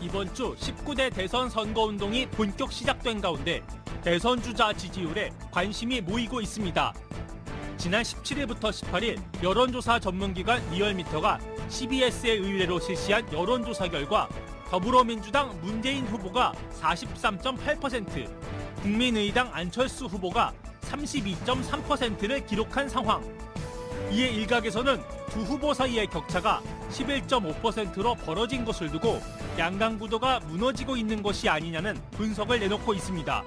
이번 주 19대 대선 선거운동이 본격 시작된 가운데 대선 주자 지지율에 관심이 모이고 있습니다. 지난 17일부터 18일 여론조사 전문기관 리얼미터가 CBS의 의뢰로 실시한 여론조사 결과 더불어민주당 문재인 후보가 43.8%, 국민의당 안철수 후보가 32.3%를 기록한 상황. 이에 일각에서는 두 후보 사이의 격차가 11.5%로 벌어진 것을 두고 양강 구도가 무너지고 있는 것이 아니냐는 분석을 내놓고 있습니다.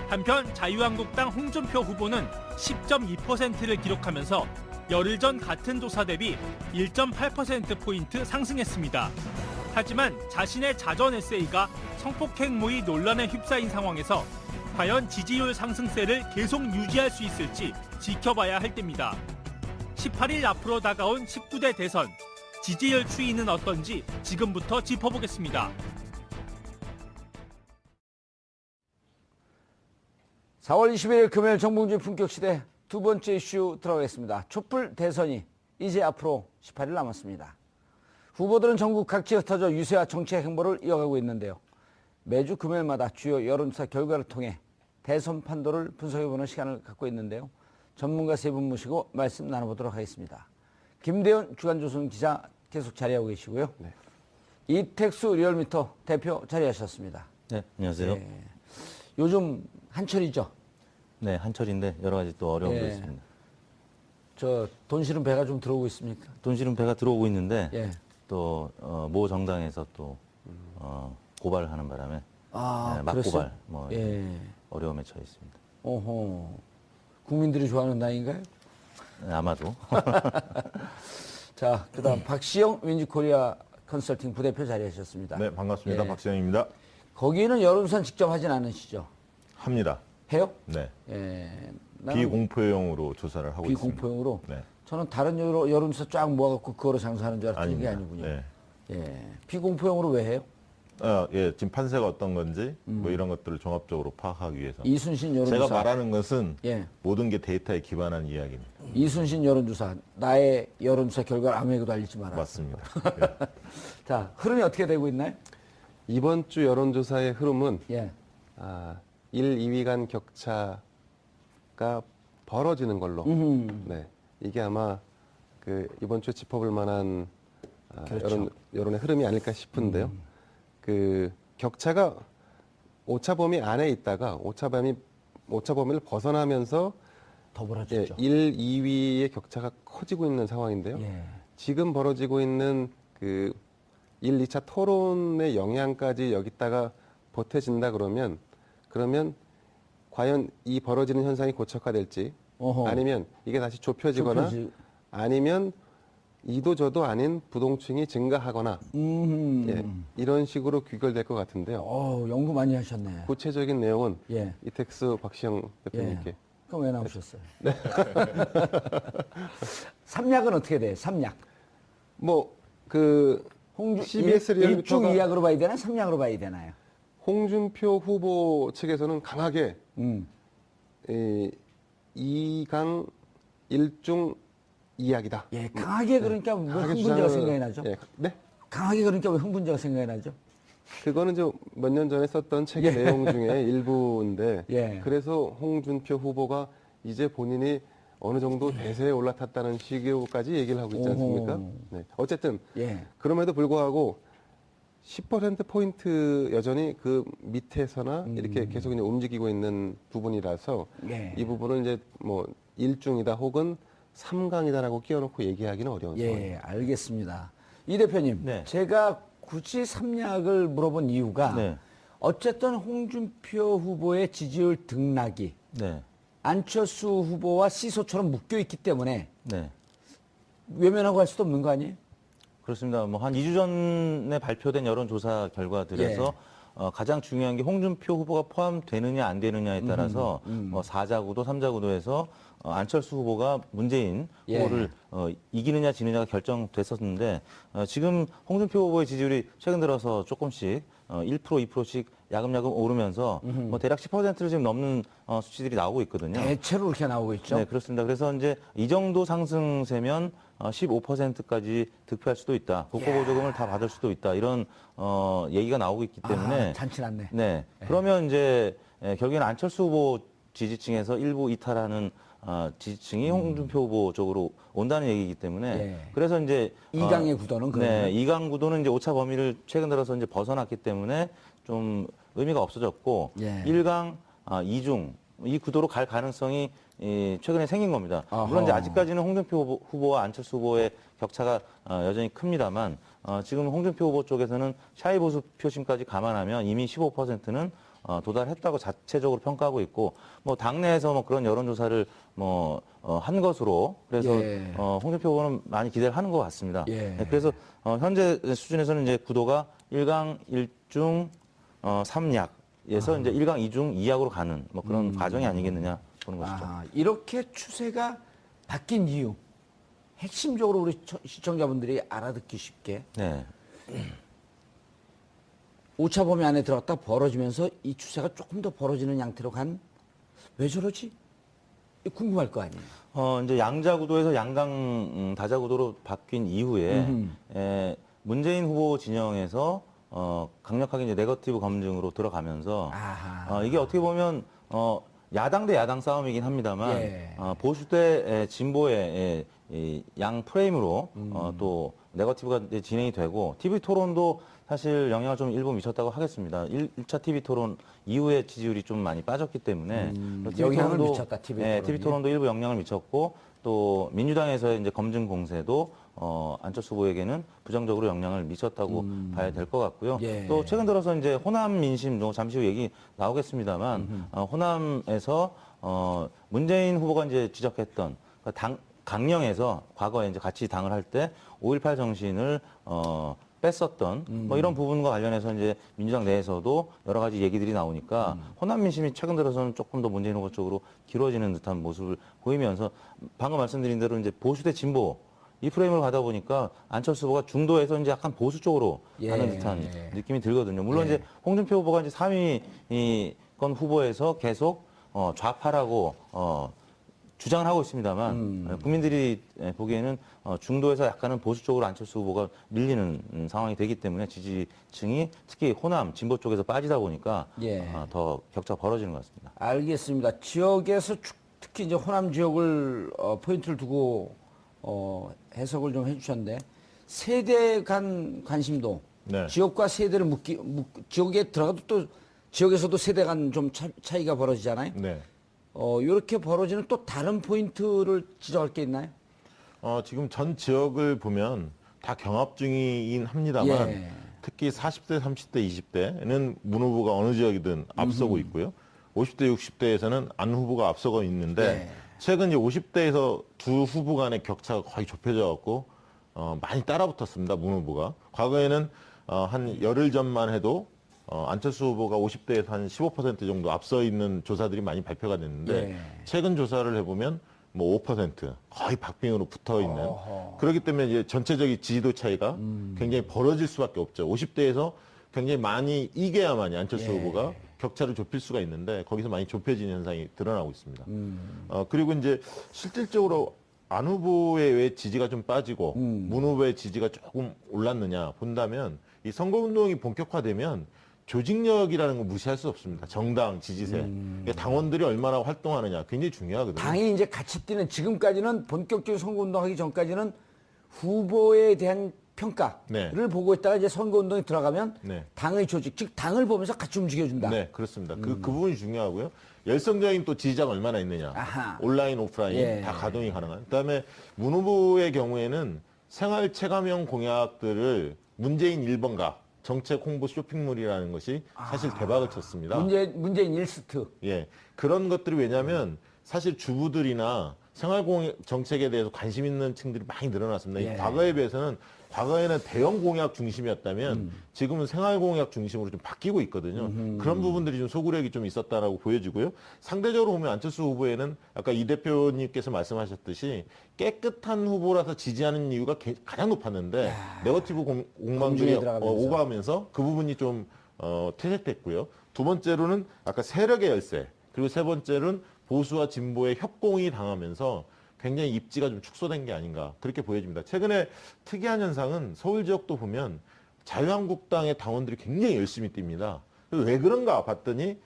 한편 자유한국당 홍준표 후보는 10.2%를 기록하면서 열흘 전 같은 조사 대비 1.8%포인트 상승했습니다. 하지만 자신의 자전 에세이가 성폭행모의 논란에 휩싸인 상황에서 과연 지지율 상승세를 계속 유지할 수 있을지 지켜봐야 할 때입니다. 18일 앞으로 다가온 19대 대선, 지지율 추이는 어떤지 지금부터 짚어보겠습니다. 4월 20일 금요일 정봉주의 품격시대 두 번째 이슈 들어가겠습니다. 촛불 대선이 이제 앞으로 18일 남았습니다. 후보들은 전국 각지에 흩어져 유세와 정치의 행보를 이어가고 있는데요. 매주 금요일마다 주요 여론조사 결과를 통해 대선 판도를 분석해보는 시간을 갖고 있는데요. 전문가 세 분 모시고 말씀 나눠보도록 하겠습니다. 김대현 주간조선 기자 계속 자리하고 계시고요. 네. 이택수 리얼미터 대표 자리하셨습니다. 네, 안녕하세요. 네. 요즘 한철이죠? 네, 한철인데 여러 가지 또 어려움도 예. 있습니다. 저 돈 실은 배가 좀 들어오고 있습니까? 돈 실은 배가 들어오고 있는데 예. 또 모 정당에서 또 고발을 하는 바람에 네, 막고발 뭐 예. 어려움에 처해 있습니다. 오호. 국민들이 좋아하는 나이인가요? 네, 아마도. 자, 그다음 박시영 윈지코리아 컨설팅 부대표 자리하셨습니다. 네, 반갑습니다. 예. 박시영입니다. 거기는 여론조사 직접 하진 않으시죠? 합니다. 해요? 네. 예. 비공포용으로 조사를 하고 있습니다. 비공포용으로? 네. 저는 다른 여론조사 쫙 모아갖고 그거로 장사하는 줄 알았더니 그게 아닙니다. 아니군요. 네. 예. 비공포용으로 왜 해요? 예, 지금 판세가 어떤 건지 뭐 이런 것들을 종합적으로 파악하기 위해서. 이순신 여론조사. 제가 말하는 것은 예. 모든 게 데이터에 기반한 이야기입니다. 이순신 여론조사. 나의 여론조사 결과를 아무에게도 알리지 마라. 맞습니다. 예. 자, 흐름이 어떻게 되고 있나요? 이번 주 여론조사의 흐름은 예. 1, 2위 간 격차가 벌어지는 걸로. 네, 이게 아마 그 이번 주에 짚어볼 만한 그렇죠. 여론의 흐름이 아닐까 싶은데요. 그 격차가 오차 범위 안에 있다가 오차 범위를 벗어나면서 더 벌어졌죠. 1, 2위의 격차가 커지고 있는 상황인데요. 예. 지금 벌어지고 있는 그 1, 2차 토론의 영향까지 여기다가 보태진다 그러면 과연 이 벌어지는 현상이 고착화될지 어허. 아니면 이게 다시 좁혀지거나 아니면 이도 저도 아닌 부동층이 증가하거나 예, 이런 식으로 귀결될 것 같은데요. 연구 많이 하셨네. 구체적인 내용은 예. 이택수 박시영 대표님께. 예. 그럼 왜 나오셨어요? 네. 삼약은 어떻게 돼요? 삼약. 뭐 그 CBS 리얼미터가 1중 2약으로 봐야 되나? 삼약으로 봐야 되나요? 홍준표 후보 측에서는 강하게 2강 1중 2약이다. 예, 강하게 그러니까 왜 강하게 흥분제가 주장을- 생각이 나죠? 예, 네? 강하게 그러니까 왜 흥분제가 생각이 나죠? 그거는 좀 몇 년 전에 썼던 책의 예. 내용 중에 일부인데 예. 그래서 홍준표 후보가 이제 본인이 어느 정도 대세에 올라탔다는 식으로까지 얘기를 하고 있지 않습니까? 오호. 네. 어쨌든 예. 그럼에도 불구하고 10%포인트 여전히 그 밑에서나 이렇게 계속 이제 움직이고 있는 부분이라서 예. 이 부분은 이제 뭐 1중이다 혹은 3강이다라고 끼워놓고 얘기하기는 어려운 상황입니다. 예, 알겠습니다. 이 대표님, 네. 제가 굳이 삼약을 물어본 이유가 네. 어쨌든 홍준표 후보의 지지율 등락이 네. 안철수 후보와 시소처럼 묶여 있기 때문에 네. 외면하고 할 수도 없는 거 아니에요? 그렇습니다. 뭐 한 2주 전에 발표된 여론조사 결과들에서 가장 중요한 게 홍준표 후보가 포함되느냐 안 되느냐에 따라서 뭐 4자 구도, 3자 구도에서 안철수 후보가 문재인 예. 후보를 이기느냐 지느냐가 결정됐었는데 지금 홍준표 후보의 지지율이 최근 들어서 조금씩 1%, 2%씩 야금야금 오르면서 뭐 대략 10%를 지금 넘는 수치들이 나오고 있거든요. 대체로 이렇게 나오고 있죠. 네, 그렇습니다. 그래서 이제 이 정도 상승세면 15%까지 득표할 수도 있다. 국고보조금을 다 받을 수도 있다. 이런 얘기가 나오고 있기 때문에 잔치 났네. 네. 그러면 이제 결국에는 안철수 후보 지지층에서 일부 이탈하는 지지층이 홍준표 후보 쪽으로 온다는 얘기이기 때문에 예. 그래서 이제 이강의 구도는 그러면? 네, 이강 구도는 이제 오차 범위를 최근 들어서 이제 벗어났기 때문에 좀 의미가 없어졌고 예. 1강, 2중 이 구도로 갈 가능성이 최근에 생긴 겁니다. 물론 이제 아직까지는 홍준표 후보와 안철수 후보의 격차가 여전히 큽니다만 지금 홍준표 후보 쪽에서는 샤이 보수 표심까지 감안하면 이미 15%는 도달했다고 자체적으로 평가하고 있고 뭐 당내에서 뭐 그런 여론조사를 한 것으로 그래서 예. 홍준표 후보는 많이 기대를 하는 것 같습니다. 예. 네, 그래서 현재 수준에서는 이제 구도가 1강 1중 3약에서 이제 1강 2중 2약으로 가는 뭐 그런 과정이 아니겠느냐 보는 것이죠. 이렇게 추세가 바뀐 이유 핵심적으로 우리 시청자분들이 알아듣기 쉽게 네. 오차 범위 안에 들어갔다 벌어지면서 이 추세가 조금 더 벌어지는 양태로 간 왜 저러지? 궁금할 거 아니에요. 이제 양자 구도에서 양강 다자 구도로 바뀐 이후에 문재인 후보 진영에서 강력하게 이제 네거티브 검증으로 들어가면서 아하. 이게 어떻게 보면 야당 대 야당 싸움이긴 합니다만 예. 보수 대 진보의 양 프레임으로 또 네거티브가 이제 진행이 되고 TV 토론도 사실 영향을 좀 일부 미쳤다고 하겠습니다. 1차 TV 토론 이후에 지지율이 좀 많이 빠졌기 때문에 영향을 미쳤다, TV 토론이. TV 토론도 일부 영향을 미쳤고 또 민주당에서의 이제 검증 공세도 안철수 후보에게는 부정적으로 영향을 미쳤다고 봐야 될 것 같고요. 예. 또 최근 들어서 이제 호남 민심도 잠시 후 얘기 나오겠습니다만 호남에서 문재인 후보가 이제 지적했던 강령에서 과거에 이제 같이 당을 할 때 5.18 정신을 뺐었던 뭐 이런 부분과 관련해서 이제 민주당 내에서도 여러 가지 얘기들이 나오니까 호남 민심이 최근 들어서는 조금 더 문재인 후보 쪽으로 길어지는 듯한 모습을 보이면서 방금 말씀드린 대로 이제 보수 대 진보 이 프레임을 가다 보니까 안철수 후보가 중도에서 이제 약간 보수 쪽으로 가는 듯한 느낌이 들거든요. 물론 이제 홍준표 후보가 이제 3위권 후보에서 계속 좌파라고 주장을 하고 있습니다만 국민들이 보기에는 중도에서 약간은 보수 쪽으로 안철수 후보가 밀리는 상황이 되기 때문에 지지층이 특히 호남 진보 쪽에서 빠지다 보니까 더 격차가 벌어지는 것 같습니다. 알겠습니다. 지역에서 특히 이제 호남 지역을 포인트를 두고 해석을 좀 해주셨는데 세대 간 관심도 네. 지역과 세대를 지역에 들어가도 또 지역에서도 세대 간 좀 차이가 벌어지잖아요. 네. 이렇게 벌어지는 또 다른 포인트를 지적할 게 있나요? 지금 전 지역을 보면 다 경합 중이긴 합니다만 예. 특히 40대, 30대, 20대는 문 후보가 어느 지역이든 앞서고 있고요. 50대, 60대에서는 안 후보가 앞서고 있는데 예. 최근 이제 50대에서 두 후보 간의 격차가 거의 좁혀져 갖고 많이 따라붙었습니다. 문 후보가. 과거에는 한 열흘 전만 해도 안철수 후보가 50대에서 한 15% 정도 앞서 있는 조사들이 많이 발표가 됐는데 최근 조사를 해보면 뭐 5% 거의 박빙으로 붙어 있는 그렇기 때문에 이제 전체적인 지지도 차이가 굉장히 벌어질 수밖에 없죠. 50대에서 굉장히 많이 이겨야만이 안철수 후보가 격차를 좁힐 수가 있는데 거기서 많이 좁혀지는 현상이 드러나고 있습니다. 그리고 이제 실질적으로 안 후보의 왜 지지가 좀 빠지고 문 후보의 지지가 조금 올랐느냐 본다면 이 선거운동이 본격화되면 조직력이라는 거 무시할 수 없습니다. 정당, 지지세. 그러니까 당원들이 얼마나 활동하느냐 굉장히 중요하거든요. 당이 이제 같이 뛰는 지금까지는 본격적인 선거운동하기 전까지는 후보에 대한 평가를 보고 있다가 이제 선거운동에 들어가면 당의 조직, 즉 당을 보면서 같이 움직여준다. 네, 그렇습니다. 그 부분이 중요하고요. 열성적인 또 지지자가 얼마나 있느냐. 아하. 온라인, 오프라인 다 가동이 가능한. 그다음에 문 후보의 경우에는 생활 체감형 공약들을 문재인 1번가 정책 홍보 쇼핑몰이라는 것이 사실 대박을 쳤습니다. 문재인 1스트. 예. 그런 것들이 왜냐면 사실 주부들이나 생활공약 정책에 대해서 관심 있는 층들이 많이 늘어났습니다. 과거에 비해서는 과거에는 대형 공약 중심이었다면 지금은 생활 공약 중심으로 좀 바뀌고 있거든요. 그런 부분들이 좀 소구력이 좀 있었다라고 보여지고요. 상대적으로 보면 안철수 후보에는 아까 이 대표님께서 말씀하셨듯이 깨끗한 후보라서 지지하는 이유가 가장 높았는데 네거티브 공방들이 오가면서 그 부분이 좀 퇴색됐고요. 두 번째로는 아까 세력의 열세 그리고 세 번째로는 보수와 진보의 협공이 당하면서 굉장히 입지가 좀 축소된 게 아닌가 그렇게 보여집니다. 최근에 특이한 현상은 서울 지역도 보면 자유한국당의 당원들이 굉장히 열심히 뜁니다. 왜 그런가 봤더니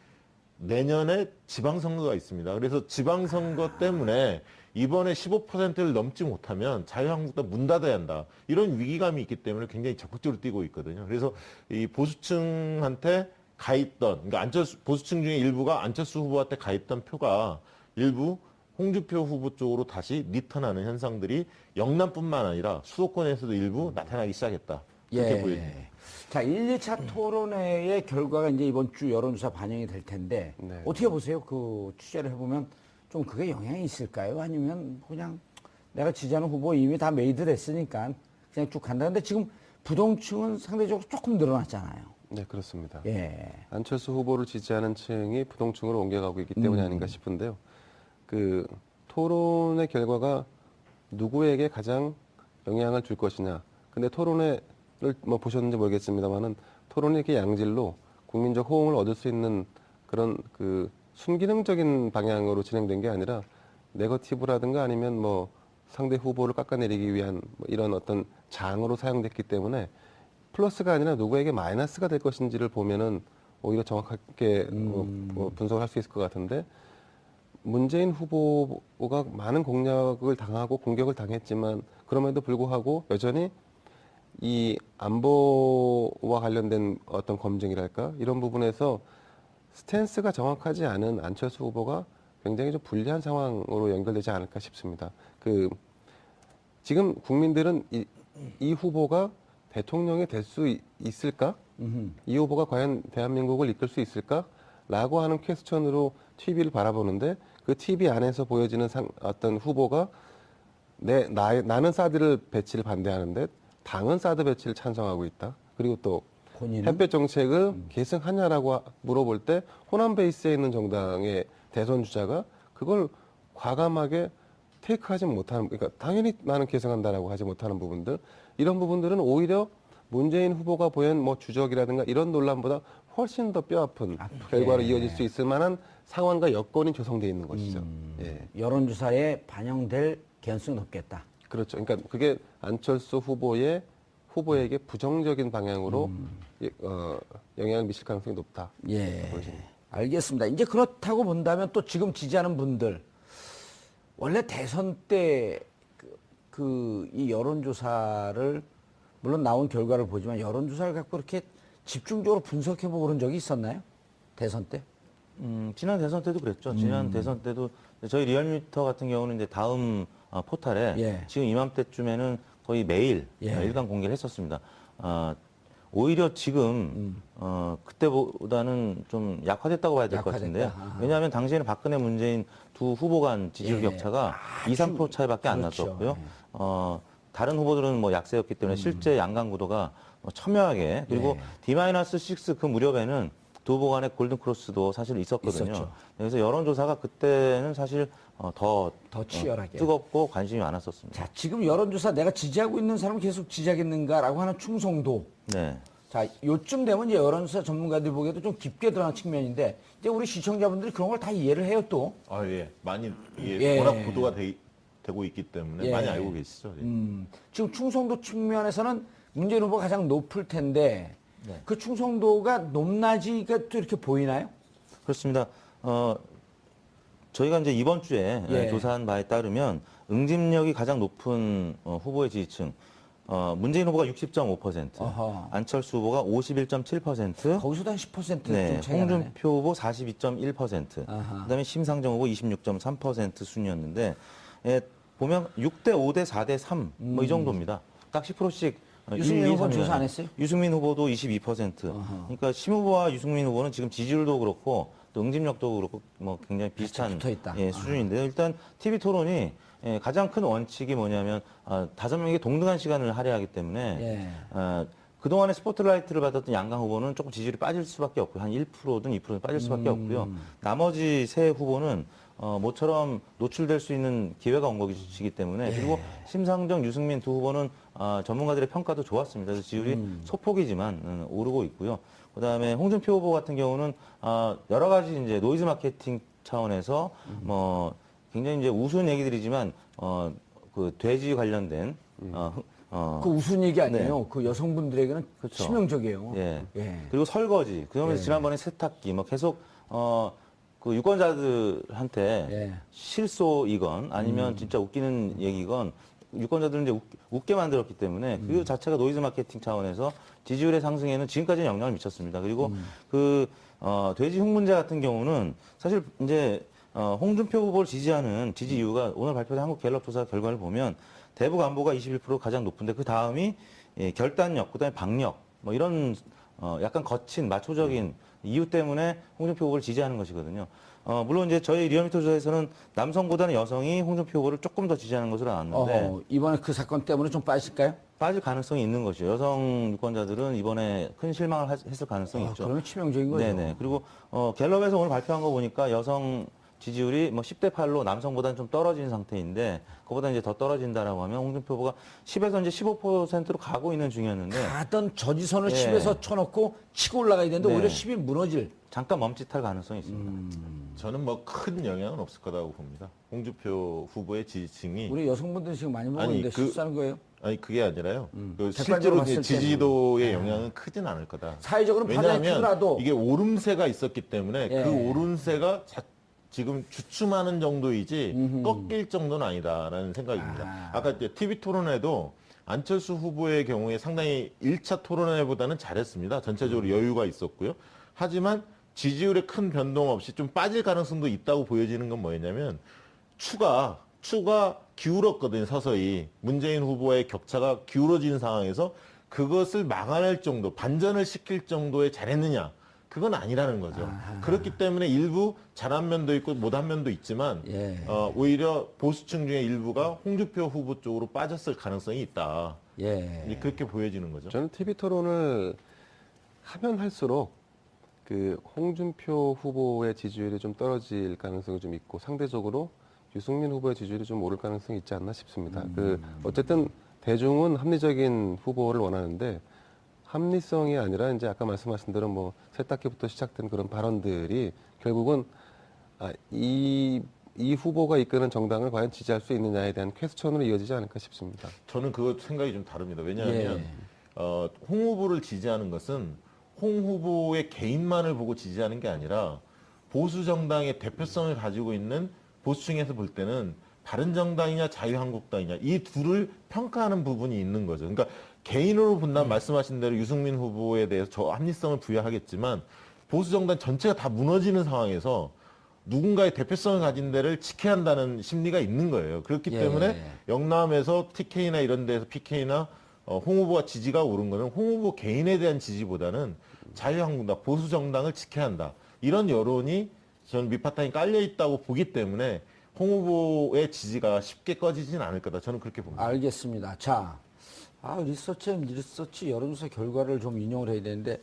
내년에 지방선거가 있습니다. 그래서 지방선거 때문에 이번에 15%를 넘지 못하면 자유한국당 문 닫아야 한다. 이런 위기감이 있기 때문에 굉장히 적극적으로 뛰고 있거든요. 그래서 이 보수층한테 가있던, 그러니까 안철수, 보수층 중에 일부가 안철수 후보한테 가있던 표가 일부 홍준표 후보 쪽으로 다시 리턴하는 현상들이 영남뿐만 아니라 수도권에서도 일부 나타나기 시작했다. 이렇게 보여집니다. 자, 1, 2차 토론회의 결과가 이제 이번 주 여론조사 반영이 될 텐데 네. 어떻게 보세요? 그 취재를 해보면 좀 그게 영향이 있을까요? 아니면 그냥 내가 지지하는 후보 이미 다 메이드 됐으니까 그냥 쭉 간다. 근데 지금 부동층은 상대적으로 조금 늘어났잖아요. 네, 그렇습니다. 예. 안철수 후보를 지지하는 층이 부동층으로 옮겨가고 있기 때문이 아닌가 싶은데요. 그 토론의 결과가 누구에게 가장 영향을 줄 것이냐. 근데 토론회를 뭐 보셨는지 모르겠습니다만은 토론이 이렇게 양질로 국민적 호응을 얻을 수 있는 그런 그 순기능적인 방향으로 진행된 게 아니라 네거티브라든가 아니면 뭐 상대 후보를 깎아내리기 위한 뭐 이런 어떤 장으로 사용됐기 때문에 플러스가 아니라 누구에게 마이너스가 될 것인지를 보면은 오히려 정확하게 분석을 할 수 있을 것 같은데 문재인 후보가 많은 공략을 당하고 공격을 당했지만 그럼에도 불구하고 여전히 이 안보와 관련된 어떤 검증이랄까 이런 부분에서 스탠스가 정확하지 않은 안철수 후보가 굉장히 좀 불리한 상황으로 연결되지 않을까 싶습니다. 그 지금 국민들은 이 후보가 대통령이 될 수 있을까? 이 후보가 과연 대한민국을 이끌 수 있을까? 라고 하는 퀘스천으로 TV를 바라보는데 그 TV 안에서 보여지는 어떤 후보가 나는 사드 배치를 반대하는데 당은 사드 배치를 찬성하고 있다. 그리고 또 본인은? 햇볕 정책을 계승하냐라고 물어볼 때 호남 베이스에 있는 정당의 대선 주자가 그걸 과감하게 테이크하지 못하는, 그러니까 당연히 나는 계승한다라고 하지 못하는 부분들, 이런 부분들은 오히려 문재인 후보가 보인 뭐 주적이라든가 이런 논란보다 훨씬 더 뼈아픈 결과로 이어질 수 있을 만한 상황과 여건이 조성되어 있는 것이죠. 예. 여론조사에 반영될 개연성이 높겠다. 그렇죠. 그러니까 그게 안철수 후보에게 부정적인 방향으로 영향을 미칠 가능성이 높다. 예. 보여집니다. 알겠습니다. 이제 그렇다고 본다면 또 지금 지지하는 분들 원래 대선 때 이 여론조사를 물론 나온 결과를 보지만 여론조사를 갖고 이렇게 집중적으로 분석해보고 그런 적이 있었나요? 대선 때? 지난 대선 때도 그랬죠. 지난 대선 때도 저희 리얼미터 같은 경우는 이제 다음 포탈에 예. 지금 이맘때쯤에는 거의 매일 예. 일간 공개를 했었습니다. 오히려 지금 그때보다는 좀 약화됐다고 봐야 될 것 같은데요. 왜냐하면 당시에는 박근혜, 문재인 두 후보 간 지지율 예. 격차가 2, 3% 차이밖에 안 그렇죠. 났었고요. 다른 후보들은 뭐 약세였기 때문에 실제 양강 구도가 첨예하게 그리고 D-6 그 무렵에는 두 후보 간의 골든 크로스도 사실 있었거든요. 있었죠. 그래서 여론조사가 그때는 사실 더 치열하게. 뜨겁고 관심이 많았었습니다. 자, 지금 여론조사 내가 지지하고 있는 사람을 계속 지지하겠는가라고 하는 충성도. 네. 자, 요쯤 되면 이제 여론조사 전문가들이 보기에도 좀 깊게 들어간 측면인데 이제 우리 시청자분들이 그런 걸 다 이해를 해요 또. 예. 많이 예. 워낙 보도가 되고 있기 때문에 예. 많이 알고 계시죠. 예. 지금 충성도 측면에서는 문재인 후보가 가장 높을 텐데 그 충성도가 높낮이가 또 이렇게 보이나요? 그렇습니다. 저희가 이제 이번 주에 예. 조사한 바에 따르면 응집력이 가장 높은 후보의 지지층, 문재인 후보가 60.5%, 어허. 안철수 후보가 51.7%, 거기서도 한 10% 네, 좀 차이가 나네. 홍준표 후보 42.1%, 아하. 그다음에 심상정 후보 26.3% 순이었는데 보면 6대 5대 4대 3 뭐 이 정도입니다. 딱 10%씩. 유승민 후보는 조사 안 했어요? 유승민 후보도 22%. 그러니까 심 후보와 유승민 후보는 지금 지지율도 그렇고 또 응집력도 그렇고 뭐 굉장히 비슷한 붙어있다. 수준인데요. 일단 TV 토론이 가장 큰 원칙이 뭐냐면 5명에게 동등한 시간을 할애하기 때문에 그동안에 스포트라이트를 받았던 양강 후보는 조금 지지율이 빠질 수밖에 없고요. 한 1%든 2%든 빠질 수밖에 없고요. 나머지 세 후보는 모처럼 노출될 수 있는 기회가 온 것이기 때문에 그리고 심상정, 유승민 두 후보는 전문가들의 평가도 좋았습니다. 그래서 지지율이 소폭이지만 오르고 있고요. 그다음에 홍준표 후보 같은 경우는 여러 가지 이제 노이즈 마케팅 차원에서 뭐 굉장히 이제 우스운 얘기들이지만 그 돼지 관련된 그 우스운 얘기 아니에요. 그 여성분들에게는 그렇죠. 치명적이에요. 예. 예. 그리고 설거지. 그러면서 예. 지난번에 세탁기 뭐 계속 그 유권자들한테 예. 실소이건 아니면 진짜 웃기는 얘기건 유권자들은 이제 웃게 만들었기 때문에 그 자체가 노이즈 마케팅 차원에서 지지율의 상승에는 지금까지는 영향을 미쳤습니다. 그리고 그 돼지 흉문제 같은 경우는 사실 이제 홍준표 후보를 지지하는 지지 이유가 오늘 발표된 한국갤럽 조사 결과를 보면 대북 안보가 21% 가장 높은데 그 다음이 결단력, 그다음에 박력 뭐 이런 약간 거친 마초적인 이유 때문에 홍준표 후보를 지지하는 것이거든요. 물론 이제 저희 리얼미터 조사에서는 남성보다는 여성이 홍준표 후보를 조금 더 지지하는 것으로 나왔는데 이번에 그 사건 때문에 좀 빠질까요? 빠질 가능성이 있는 것이죠. 여성 유권자들은 이번에 큰 실망을 했을 가능성이 있죠. 그러면 치명적인 거죠. 네네. 그리고 갤럽에서 오늘 발표한 거 보니까 여성 지지율이 뭐 10대 8로 남성보다는 좀 떨어진 상태인데 그보다 이제 더 떨어진다라고 하면 홍준표 후보가 10에서 이제 15%로 가고 있는 중이었는데 가던 저지선을 예. 10에서 쳐놓고 치고 올라가야 되는데 네. 오히려 10이 무너질. 잠깐 멈칫할 가능성이 있습니다. 저는 뭐 큰 영향은 없을 거라고 봅니다. 홍준표 후보의 지지층이 우리 여성분들이 지금 많이 먹었는데 실수하는 거예요. 아니 그게 아니라요. 그 객관적으로 실제로 봤을 지지도의 영향은 크진 않을 거다. 사회적으로 판단이 왜냐하면 크더라도 이게 오름세가 있었기 때문에 예. 그 오름세가 지금 주춤하는 정도이지 꺾일 정도는 아니다라는 생각입니다. 아까 이제 TV 토론회도 안철수 후보의 경우에 상당히 1차 토론회보다는 잘했습니다. 전체적으로 여유가 있었고요. 하지만 지지율에 큰 변동 없이 좀 빠질 가능성도 있다고 보여지는 건 뭐였냐면 추가 기울었거든요. 서서히 문재인 후보의 격차가 기울어지는 상황에서 그것을 막아낼 정도, 반전을 시킬 정도의 잘했느냐? 그건 아니라는 거죠. 그렇기 때문에 일부 잘한 면도 있고 못한 면도 있지만 예. 오히려 보수층 중에 일부가 홍준표 후보 쪽으로 빠졌을 가능성이 있다. 예. 이제 그렇게 보여지는 거죠. 저는 TV 토론을 하면 할수록 그 홍준표 후보의 지지율이 좀 떨어질 가능성이 좀 있고 상대적으로 유승민 후보의 지지율이 좀 오를 가능성이 있지 않나 싶습니다. 그 어쨌든 대중은 합리적인 후보를 원하는데 합리성이 아니라 이제 아까 말씀하신 대로 뭐 세탁기부터 시작된 그런 발언들이 결국은 이 후보가 이끄는 정당을 과연 지지할 수 있느냐에 대한 퀘스천으로 이어지지 않을까 싶습니다. 저는 그 생각이 좀 다릅니다. 왜냐하면 예. 홍 후보를 지지하는 것은 홍 후보의 개인만을 보고 지지하는 게 아니라 보수 정당의 대표성을 가지고 있는 보수층에서 볼 때는 바른정당이냐 자유한국당이냐 이 둘을 평가하는 부분이 있는 거죠. 그러니까 개인으로 본다면 말씀하신 대로 유승민 후보에 대해서 저 합리성을 부여하겠지만 보수 정당 전체가 다 무너지는 상황에서 누군가의 대표성을 가진 데를 지켜야 한다는 심리가 있는 거예요. 그렇기 예. 때문에 영남에서 TK나 이런 데서 PK나 홍 후보가 지지가 오른 거는 홍 후보 개인에 대한 지지보다는 자유한국당, 보수 정당을 지켜야 한다. 이런 여론이 저는 밑바탕이 깔려 있다고 보기 때문에 홍 후보의 지지가 쉽게 꺼지진 않을 거다. 저는 그렇게 봅니다. 알겠습니다. 자, 리서치 여론조사 결과를 좀 인용을 해야 되는데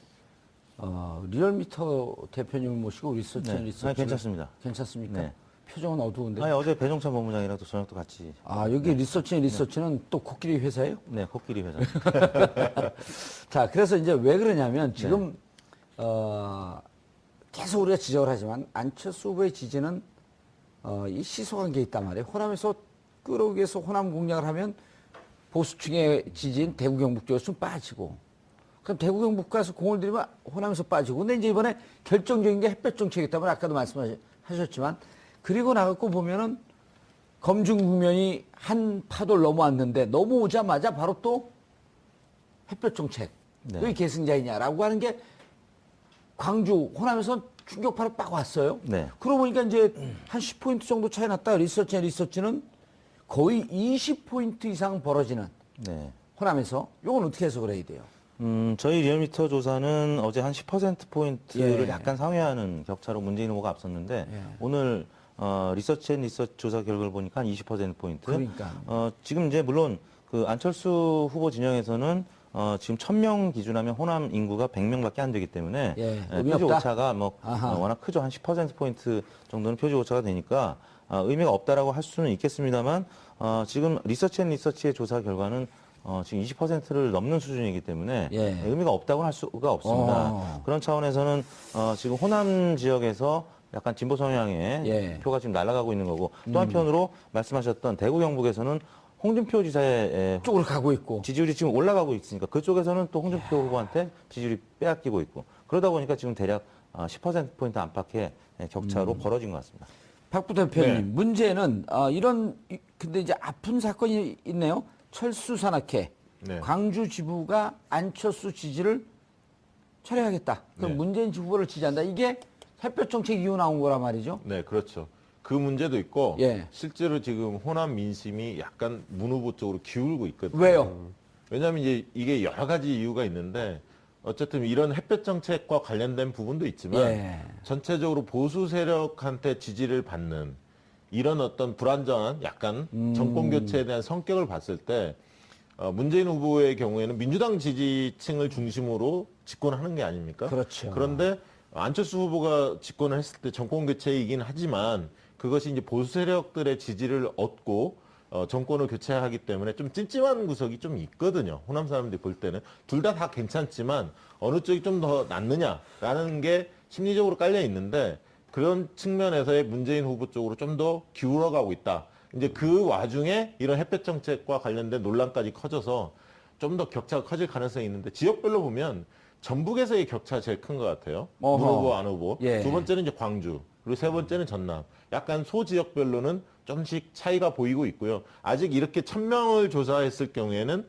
리얼미터 대표님을 모시고 리서치. 괜찮습니다. 괜찮습니까? 네. 표정은 어두운데. 아니, 어제 배종찬 본부장이랑 또 저녁도 같이. 여기 리서치는 또 코끼리 회사예요? 네, 코끼리 회사. 자, 그래서 이제 왜 그러냐면 지금 계속 우리가 지적을 하지만 안철수 후보의 지지는 이 시소관계에 있단 말이에요. 호남에서 끌어오기 위해서 호남 공략을 하면 보수층의 지지인 대구 경북 쪽에서 좀 빠지고 그럼 대구 경북 가서 공을 들이면 호남에서 빠지고 근데 이제 이번에 결정적인 게 햇볕 정책이기 때문에 아까도 말씀하셨지만 그리고 나갖고 보면은 검증 국면이 한 파도를 넘어왔는데 넘어오자마자 바로 또 햇볕 정책 왜 계승자이냐라고 하는 게 광주 호남에서 충격파로 빡 왔어요. 네. 그러고 보니까 이제 한 10포인트 정도 차이 났다. 리서치는 거의 20포인트 이상 벌어지는 네. 호남에서 요건 어떻게 해석을 해야 돼요? 저희 리얼미터 조사는 어제 한 10%포인트를 예. 약간 상회하는 격차로 문재인 후보가 앞섰는데 오늘 리서치 조사 결과를 보니까 한 20%포인트. 그러니까. 지금 이제 물론 그 안철수 후보 진영에서는 지금 1000명 기준하면 호남 인구가 100명밖에 안 되기 때문에 의미 표지 없다? 오차가 뭐 워낙 크죠. 한 10%포인트 정도는 표지 오차가 되니까 의미가 없다라고 할 수는 있겠습니다만 지금 리서치의 조사 결과는 지금 20%를 넘는 수준이기 때문에 의미가 없다고 할 수가 없습니다. 그런 차원에서는 지금 호남 지역에서 약간 진보 성향의 예. 표가 지금 날아가고 있는 거고 또 한편으로 말씀하셨던 대구 경북에서는 홍준표 지사의 쪽으로 가고 있고. 지지율이 지금 올라가고 있으니까 그쪽에서는 또 홍준표 후보한테 지지율이 빼앗기고 있고 그러다 보니까 지금 대략 10%포인트 안팎의 격차로 벌어진 것 같습니다. 박 부대표님, 네. 문제는 근데 이제 아픈 사건이 있네요. 철수 산악회. 네. 광주 지부가 안철수 지지를 철회하겠다. 그럼 네. 문재인 후보를 지지한다. 이게 햇볕 정책 이후 나온 거란 말이죠. 네, 그렇죠. 그 문제도 있고 예. 실제로 지금 호남 민심이 약간 문 후보 쪽으로 기울고 있거든요. 왜요? 왜냐하면 이제 이게 여러 가지 이유가 있는데 어쨌든 이런 햇볕 정책과 관련된 부분도 있지만 예. 전체적으로 보수 세력한테 지지를 받는 이런 어떤 불안정한 약간 정권 교체에 대한 성격을 봤을 때 문재인 후보의 경우에는 민주당 지지층을 중심으로 집권하는 게 아닙니까? 그렇죠. 그런데 안철수 후보가 집권을 했을 때 정권 교체이긴 하지만 그것이 이제 보수 세력들의 지지를 얻고 정권을 교체하기 때문에 좀 찜찜한 구석이 좀 있거든요. 호남 사람들이 볼 때는 둘 다 괜찮지만 어느 쪽이 좀 더 낫느냐라는 게 심리적으로 깔려 있는데 그런 측면에서의 문재인 후보 쪽으로 좀 더 기울어가고 있다. 이제 그 와중에 이런 햇볕 정책과 관련된 논란까지 커져서 좀 더 격차가 커질 가능성이 있는데 지역별로 보면 전북에서의 격차가 제일 큰 것 같아요. 문 어허. 후보, 안 후보. 예. 두 번째는 이제 광주. 그리고 세 번째는 전남. 약간 소지역별로는 좀씩 차이가 보이고 있고요. 아직 이렇게 1000명을 조사했을 경우에는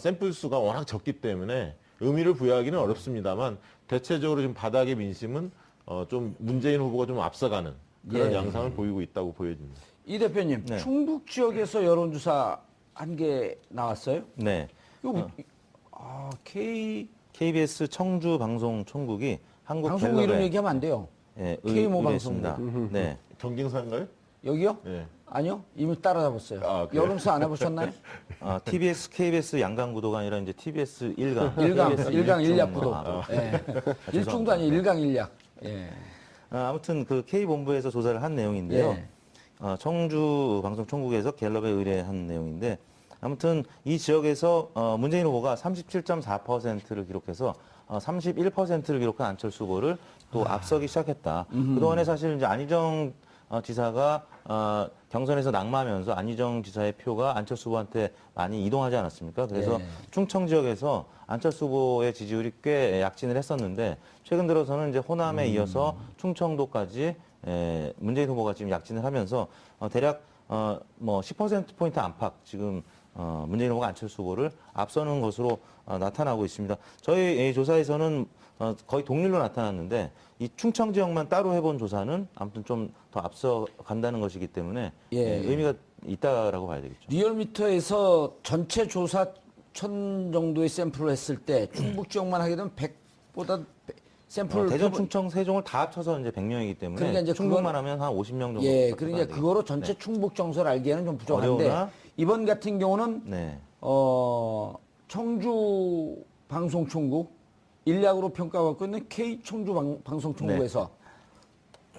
샘플 수가 워낙 적기 때문에 의미를 부여하기는 어렵습니다만 대체적으로 지금 바닥의 민심은 좀 문재인 후보가 좀 앞서가는 그런 예. 양상을 보이고 있다고 보여집니다. 이 대표님, 네. 충북 지역에서 여론조사 한 개 나왔어요? 네. 이거 KBS 청주 방송총국이 한국 방송국 이름 갤럽에 얘기하면 안 돼요. 예, K모 의뢰했습니다. 네. 경쟁사인가요? 여기요? 네. 아니요, 이미 따라잡았어요. 아, 그래요? 여론조사 안 해보셨나요? TBS, KBS 양강 구도가 아니라 이제 TBS 일강. 일강, KBS 일강 일약 일중, 구도. 예. 일중도 아니에요, 일강 일약. 예. 아무튼 그 K본부에서 조사를 한 내용인데요. 예. 청주 방송총국에서 갤럽에 의뢰한 내용인데 아무튼 이 지역에서 문재인 후보가 37.4%를 기록해서 31%를 기록한 안철수 후보를 또 앞서기 시작했다. 그동안에 사실 이제 안희정 지사가 경선에서 낙마하면서 안희정 지사의 표가 안철수 후보한테 많이 이동하지 않았습니까? 그래서 예. 충청 지역에서 안철수 후보의 지지율이 꽤 약진을 했었는데 최근 들어서는 이제 호남에 이어서 충청도까지 문재인 후보가 지금 약진을 하면서 대략 뭐 10%포인트 안팎 지금 문재인 후보가 안철수 후보를 앞서는 것으로 나타나고 있습니다. 저희 조사에서는 거의 동률로 나타났는데 이 충청 지역만 따로 해본 조사는 아무튼 좀 더 앞서 간다는 것이기 때문에 예. 의미가 있다라고 봐야 되겠죠. 리얼미터에서 전체 조사 1000 정도의 샘플을 했을 때 충북 지역만 하게 되면 100보다 샘플 대전, 충청, 세종을 다 합쳐서 이제 100명이기 때문에 그러니까 이제 충북만 그건- 하면 한 50명 정도. 예, 밖에 그러니까 안 되겠죠. 그거로 전체 네. 충북 정서를 알기에는 좀 부족한데 어려우나? 이번 같은 경우는 네. 청주 방송총국 인략으로 평가받고 있는 K 청주 방송총국에서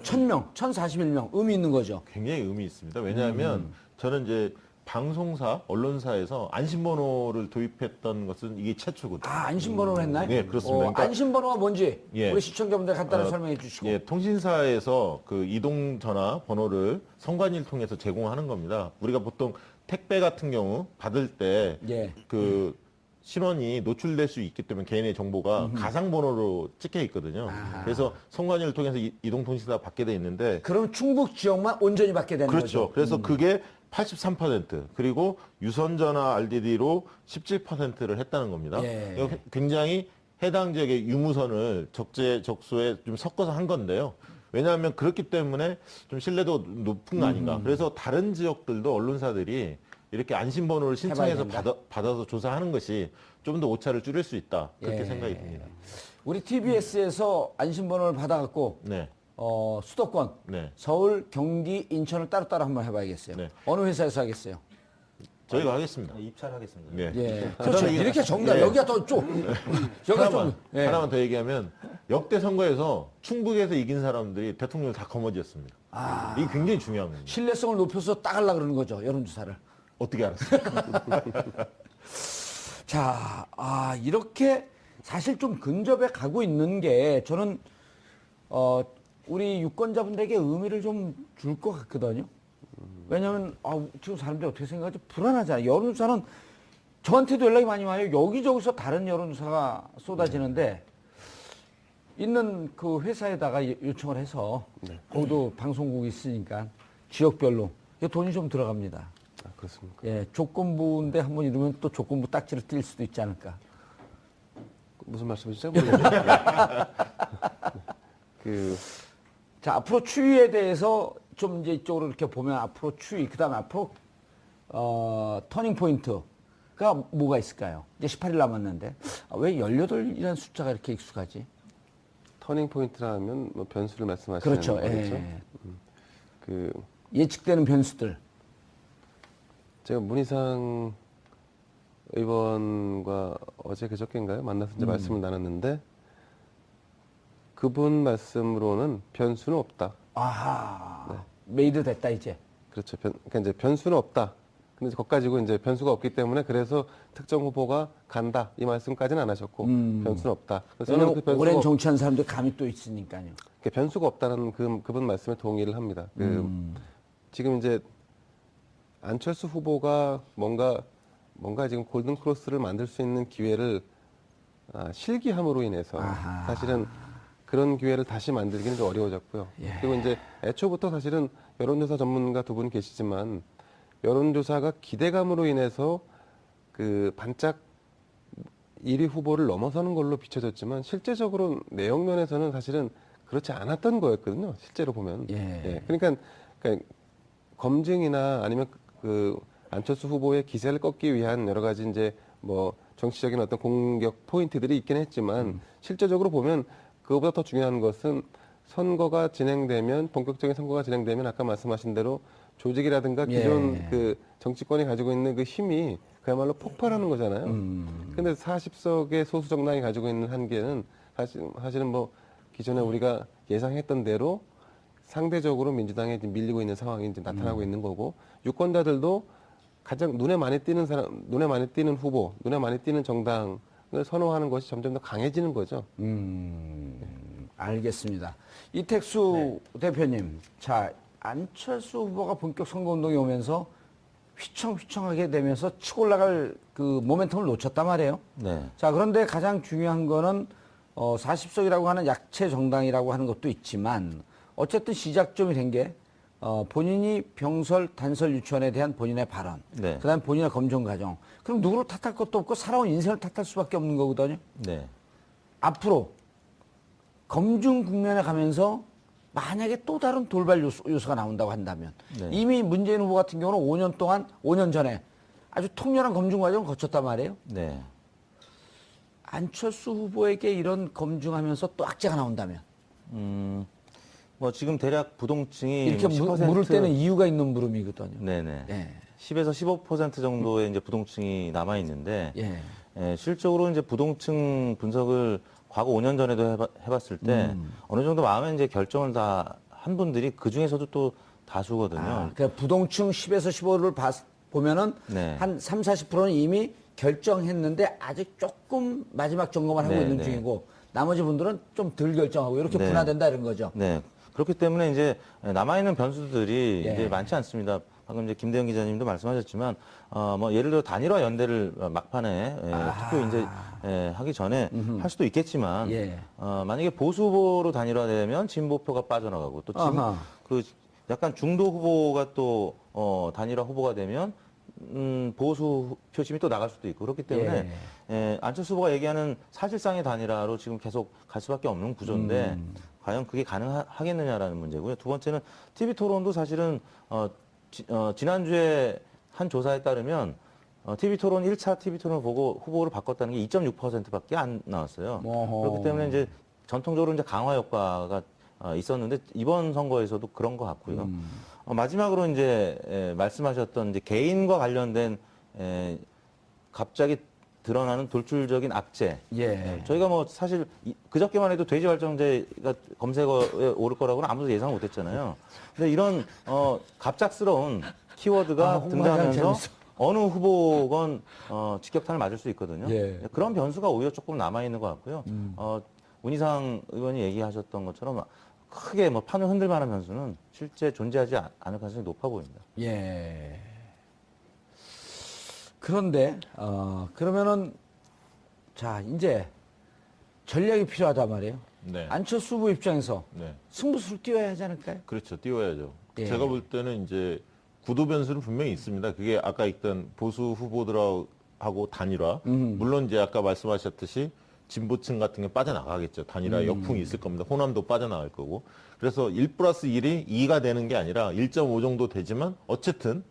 1000명, 1041명 의미 있는 거죠. 굉장히 의미 있습니다. 왜냐하면 저는 이제 방송사, 언론사에서 안심번호를 도입했던 것은 이게 최초거든요. 아, 안심번호를 했나요? 네, 그렇습니다. 그러니까- 안심번호가 뭔지 예. 우리 시청자분들 간단히 설명해 주시고. 예, 통신사에서 그 이동 전화 번호를 선관위를 통해서 제공하는 겁니다. 우리가 보통 택배 같은 경우 받을 때 예. 그 신원이 노출될 수 있기 때문에 개인의 정보가 가상 번호로 찍혀 있거든요. 그래서 선관위를 통해서 이동통신사 받게 돼 있는데 그럼 충북 지역만 온전히 받게 되는 그렇죠. 거죠. 그래서 그게 83% 그리고 유선전화 RDD로 17%를 했다는 겁니다. 예. 이거 굉장히 해당 지역의 유무선을 적재적소에 좀 섞어서 한 건데요. 왜냐하면 그렇기 때문에 좀 신뢰도 높은 거 아닌가. 그래서 다른 지역들도 언론사들이 이렇게 안심번호를 신청해서 해봐야 된다. 받아서 조사하는 것이 좀 더 오차를 줄일 수 있다. 그렇게 예. 생각이 듭니다. 우리 TBS에서 안심번호를 받아갖고 네. 수도권, 네. 서울, 경기, 인천을 따로따로 한번 해봐야겠어요. 네. 어느 회사에서 하겠어요? 저희가 하겠습니다. 입찰하겠습니다. 네. 예. 그렇죠. 그다음에 이렇게 정답. 예. 여기가 더 쭉. 여기가 하나만, 좀. 예. 하나만 더 얘기하면 역대 선거에서 충북에서 이긴 사람들이 대통령을 다 거머쥐었습니다. 이게 굉장히 중요한 겁니다. 신뢰성을 높여서 따가려고 그러는 거죠. 여론조사를. 어떻게 알았어요? 자, 이렇게 사실 좀 근접해 가고 있는 게 저는 우리 유권자분들에게 의미를 좀 줄 것 같거든요. 왜냐하면 지금 사람들이 어떻게 생각하지? 불안하잖아요. 여론조사는 저한테도 연락이 많이 와요. 여기저기서 다른 여론조사가 쏟아지는데 있는 그 회사에다가 요청을 해서 거기도 방송국이 있으니까 지역별로 돈이 좀 들어갑니다. 아, 그렇습니까? 예, 조건부인데 한번 이러면 또 조건부 딱지를 띌 수도 있지 않을까. 무슨 말씀이시죠? 모르겠어요. 자, 앞으로 추이에 대해서 좀 이제 이쪽으로 이렇게 보면 앞으로 추이, 그 다음에 앞으로, 터닝 포인트가 뭐가 있을까요? 이제 18일 남았는데, 왜 18이라는 숫자가 이렇게 익숙하지? 터닝 포인트라면 뭐 변수를 말씀하시는 그렇죠. 거겠죠? 예. 예측되는 변수들. 제가 문희상 의원과 어제 그저께인가요? 만나서 이제 말씀을 나눴는데 그분 말씀으로는 변수는 없다. 아하. 메이드 됐다, 이제. 그렇죠. 그러니까 이제 변수는 없다. 근데 그거 가지고 이제 변수가 없기 때문에 그래서 특정 후보가 간다 이 말씀까지는 안 하셨고 변수는 없다. 그래서 저는 그 변수가 오랜 정치한 사람들 감이 또 있으니까요. 그러니까 변수가 없다는 그분 말씀에 동의를 합니다. 지금 이제 안철수 후보가 뭔가 지금 골든 크로스를 만들 수 있는 기회를 실기함으로 인해서 사실은 그런 기회를 다시 만들기는 좀 어려워졌고요. 그리고 이제 애초부터 사실은 여론조사 전문가 두 분 계시지만 여론조사가 기대감으로 인해서 그 반짝 1위 후보를 넘어서는 걸로 비춰졌지만 실제적으로 내용면에서는 사실은 그렇지 않았던 거였거든요. 실제로 보면. 예. 그러니까 검증이나 아니면 그 안철수 후보의 기세를 꺾기 위한 여러 가지 이제 뭐 정치적인 어떤 공격 포인트들이 있긴 했지만 실제적으로 보면 그거보다 더 중요한 것은 선거가 진행되면 본격적인 선거가 진행되면 아까 말씀하신 대로 조직이라든가 기존 그 정치권이 가지고 있는 그 힘이 그야말로 폭발하는 거잖아요. 근데 40석의 소수 정당이 가지고 있는 한계는 사실은 뭐 기존에 우리가 예상했던 대로 상대적으로 민주당에 이제 밀리고 있는 상황이 이제 나타나고 있는 거고 유권자들도 가장 눈에 많이 띄는 사람, 눈에 많이 띄는 후보, 눈에 많이 띄는 정당을 선호하는 것이 점점 더 강해지는 거죠. 알겠습니다. 이택수 대표님, 자 안철수 후보가 본격 선거운동에 오면서 휘청휘청하게 되면서 치고 올라갈 그 모멘텀을 놓쳤단 말이에요. 네. 자 그런데 가장 중요한 거는 40석이라고 하는 약체 정당이라고 하는 것도 있지만 어쨌든 시작점이 된 게 본인이 병설 단설 유치원에 대한 본인의 발언, 네. 그다음에 본인의 검증 과정. 그럼 누구를 탓할 것도 없고 살아온 인생을 탓할 수밖에 없는 거거든요. 네. 앞으로 검증 국면에 가면서 만약에 또 다른 돌발 요소가 나온다고 한다면 네. 이미 문재인 후보 같은 경우는 5년 전에 아주 통렬한 검증 과정을 거쳤단 말이에요. 네. 안철수 후보에게 이런 검증하면서 또 악재가 나온다면 뭐 지금 대략 부동층이 이렇게 10% 물을 때는 이유가 있는 물음이거든요. 네네. 예. 10에서 15% 정도의 이제 부동층이 남아 있는데 예. 실적으로 이제 부동층 분석을 과거 5년 전에도 해봤을 때 어느 정도 마음에 이제 결정을 다 한 분들이 그 중에서도 또 다수거든요. 그러니까 부동층 10에서 15를 보면은 네. 한 3, 40%는 이미 결정했는데 아직 조금 마지막 점검을 하고 네, 있는 네. 중이고 나머지 분들은 좀 덜 결정하고 이렇게 네. 분화된다 이런 거죠. 네. 그렇기 때문에 이제 남아있는 변수들이 예. 이제 많지 않습니다. 방금 이제 김대영 기자님도 말씀하셨지만, 뭐 예를 들어 단일화 연대를 막판에 투표 이제 하기 전에 할 수도 있겠지만, 예. 만약에 보수 후보로 단일화되면 진보표가 빠져나가고 또 아하. 그 약간 중도 후보가 또 단일화 후보가 되면 보수 표심이 또 나갈 수도 있고 그렇기 때문에 안철수 후보가 얘기하는 사실상의 단일화로 지금 계속 갈 수밖에 없는 구조인데 과연 그게 가능하겠느냐라는 문제고요. 두 번째는 TV 토론도 사실은 지난주에 한 조사에 따르면 TV 토론 1차 TV 토론을 보고 후보를 바꿨다는 게 2.6%밖에 안 나왔어요. 어허. 그렇기 때문에 이제 전통적으로 이제 강화 효과가 있었는데 이번 선거에서도 그런 것 같고요. 마지막으로 이제 말씀하셨던 이제 개인과 관련된 갑자기 드러나는 돌출적인 악재. 예. 저희가 뭐 사실 그저께만 해도 돼지발정제가 검색어에 오를 거라고는 아무도 예상 못했잖아요. 근데 이런 갑작스러운 키워드가 홍보하기 등장하면서 재밌어. 어느 후보건 직격탄을 맞을 수 있거든요. 예. 그런 변수가 오히려 조금 남아 있는 것 같고요. 문희상 의원이 얘기하셨던 것처럼 크게 뭐 판을 흔들 만한 변수는 실제 존재하지 않을 가능성이 높아 보입니다. 예. 그런데 그러면은 자 이제 전략이 필요하단 말이에요. 네. 안철수 후보 입장에서 네. 승부수를 띄워야 하지 않을까요? 그렇죠. 띄워야죠. 예. 제가 볼 때는 이제 구도 변수는 분명히 있습니다. 그게 아까 있던 보수 후보들하고 단일화. 물론 이제 아까 말씀하셨듯이 진보층 같은 게 빠져나가겠죠. 단일화 역풍이 있을 겁니다. 호남도 빠져나갈 거고. 그래서 1+1이 2가 되는 게 아니라 1.5 정도 되지만 어쨌든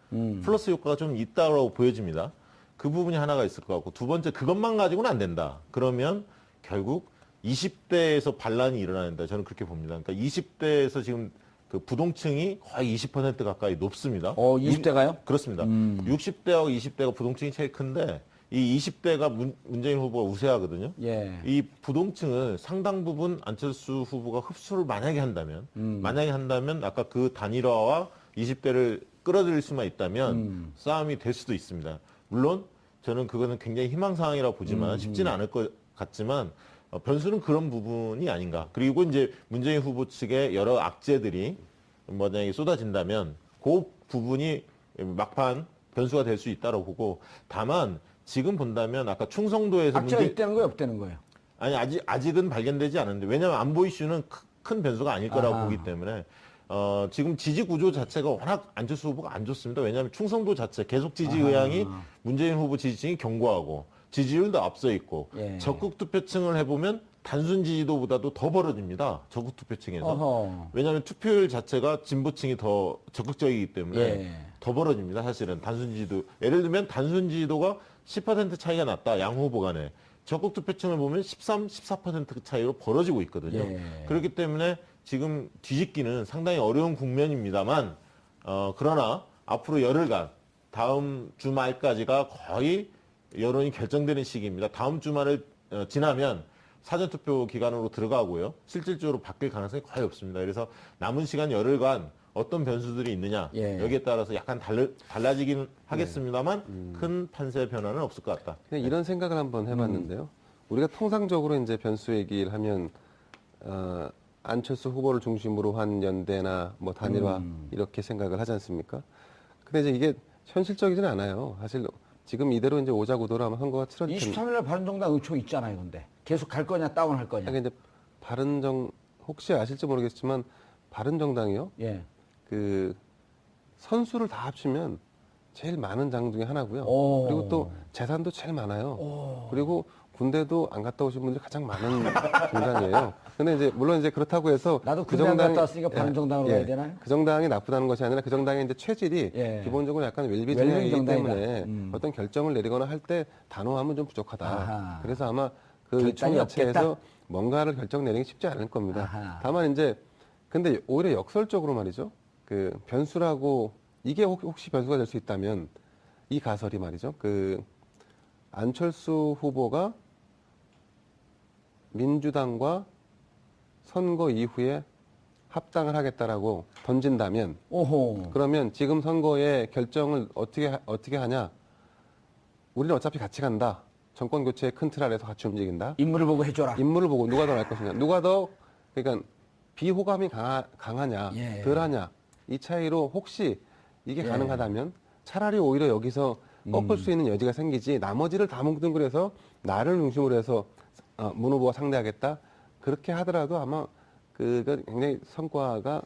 플러스 효과가 좀 있다고 보여집니다. 그 부분이 하나가 있을 것 같고 두 번째 그것만 가지고는 안 된다. 그러면 결국 20대에서 반란이 일어나야 된다. 저는 그렇게 봅니다. 그러니까 20대에서 지금 그 부동층이 거의 20% 가까이 높습니다. 20대가요? 그렇습니다. 60대하고 20대가 부동층이 제일 큰데 이 20대가 문재인 후보가 우세하거든요. 예. 이 부동층을 상당 부분 안철수 후보가 흡수를 만약에 한다면 아까 그 단일화와 20대를 끌어들일 수만 있다면 싸움이 될 수도 있습니다. 물론 저는 그거는 굉장히 희망사항이라고 보지만 쉽지는 않을 것 같지만 변수는 그런 부분이 아닌가. 그리고 이제 문재인 후보 측의 여러 악재들이 만약에 쏟아진다면 그 부분이 막판 변수가 될 수 있다고 보고 다만 지금 본다면 아까 충성도에서 악재가 있다는 거예요, 없다는 거예요? 아니 아직은 발견되지 않은데 왜냐하면 안보 이슈는 큰 변수가 아닐 거라고 보기 때문에 지금 지지 구조 자체가 워낙 안철수 후보가 안 좋습니다. 왜냐하면 충성도 자체 계속 지지 의향이 문재인 후보 지지층이 견고하고 지지율도 앞서 있고 예. 적극 투표층을 해보면 단순 지지도보다도 더 벌어집니다. 적극 투표층에서. 왜냐하면 투표율 자체가 진보층이 더 적극적이기 때문에 예. 더 벌어집니다. 사실은 단순 지지도. 예를 들면 단순 지지도가 10% 차이가 났다. 양 후보 간에. 적극 투표층을 보면 13, 14% 차이로 벌어지고 있거든요. 예. 그렇기 때문에 지금 뒤집기는 상당히 어려운 국면입니다만 그러나 앞으로 열흘간 다음 주말까지가 거의 여론이 결정되는 시기입니다. 다음 주말을 지나면 사전투표 기간으로 들어가고요. 실질적으로 바뀔 가능성이 거의 없습니다. 그래서 남은 시간 열흘간 어떤 변수들이 있느냐 예. 여기에 따라서 약간 달라지긴 하겠습니다만 큰 판세 변화는 없을 것 같다. 그냥 이런 생각을 한번 해봤는데요. 우리가 통상적으로 이제 변수 얘기를 하면 안철수 후보를 중심으로 한 연대나 뭐 단일화 이렇게 생각을 하지 않습니까? 근데 이제 이게 현실적이지는 않아요. 사실 지금 이대로 이제 오자구도로 하면 선거가 치러질 텐데. 23일날 바른정당 의총 있잖아요, 근데. 계속 갈 거냐, 다운할 거냐. 이제 혹시 아실지 모르겠지만 바른정당이요. 예. 그 선수를 다 합치면 제일 많은 당 중에 하나고요. 오. 그리고 또 재산도 제일 많아요. 그리고 군대도 안 갔다 오신 분들이 가장 많은 정당이에요. 근데 이제 물론 이제 그렇다고 해서 나도 군대 안 갔다 왔으니까 바른정당으로 가야 되나요? 그 정당이 나쁘다는 것이 아니라 그 정당의 이제 체질이 예. 기본적으로 약간 웰비 웰빙 정당이기 정당이다. 때문에 어떤 결정을 내리거나 할 때 단호함은 좀 부족하다. 아하. 그래서 아마 그 결단이 의총 자체에서 없겠다? 뭔가를 결정 내리기 쉽지 않을 겁니다. 아하. 다만 이제 근데 오히려 역설적으로 말이죠. 그 변수라고 이게 혹시 변수가 될 수 있다면 이 가설이 말이죠. 그 안철수 후보가 민주당과 선거 이후에 합당을 하겠다라고 던진다면 오호. 그러면 지금 선거의 결정을 어떻게 하냐? 우리는 어차피 같이 간다. 정권 교체의 큰 틀 아래서 같이 움직인다. 인물을 보고 해줘라. 인물을 보고 누가 더 나을 것이냐. 누가 더 그러니까 비호감이 강하냐, 예. 덜하냐. 이 차이로 혹시 이게 가능하다면 차라리 오히려 여기서 꺾을 수 있는 여지가 생기지 나머지를 다 뭉뚱그려서 나를 중심으로 해서 문 후보가 상대하겠다. 그렇게 하더라도 아마 그가 굉장히 성과가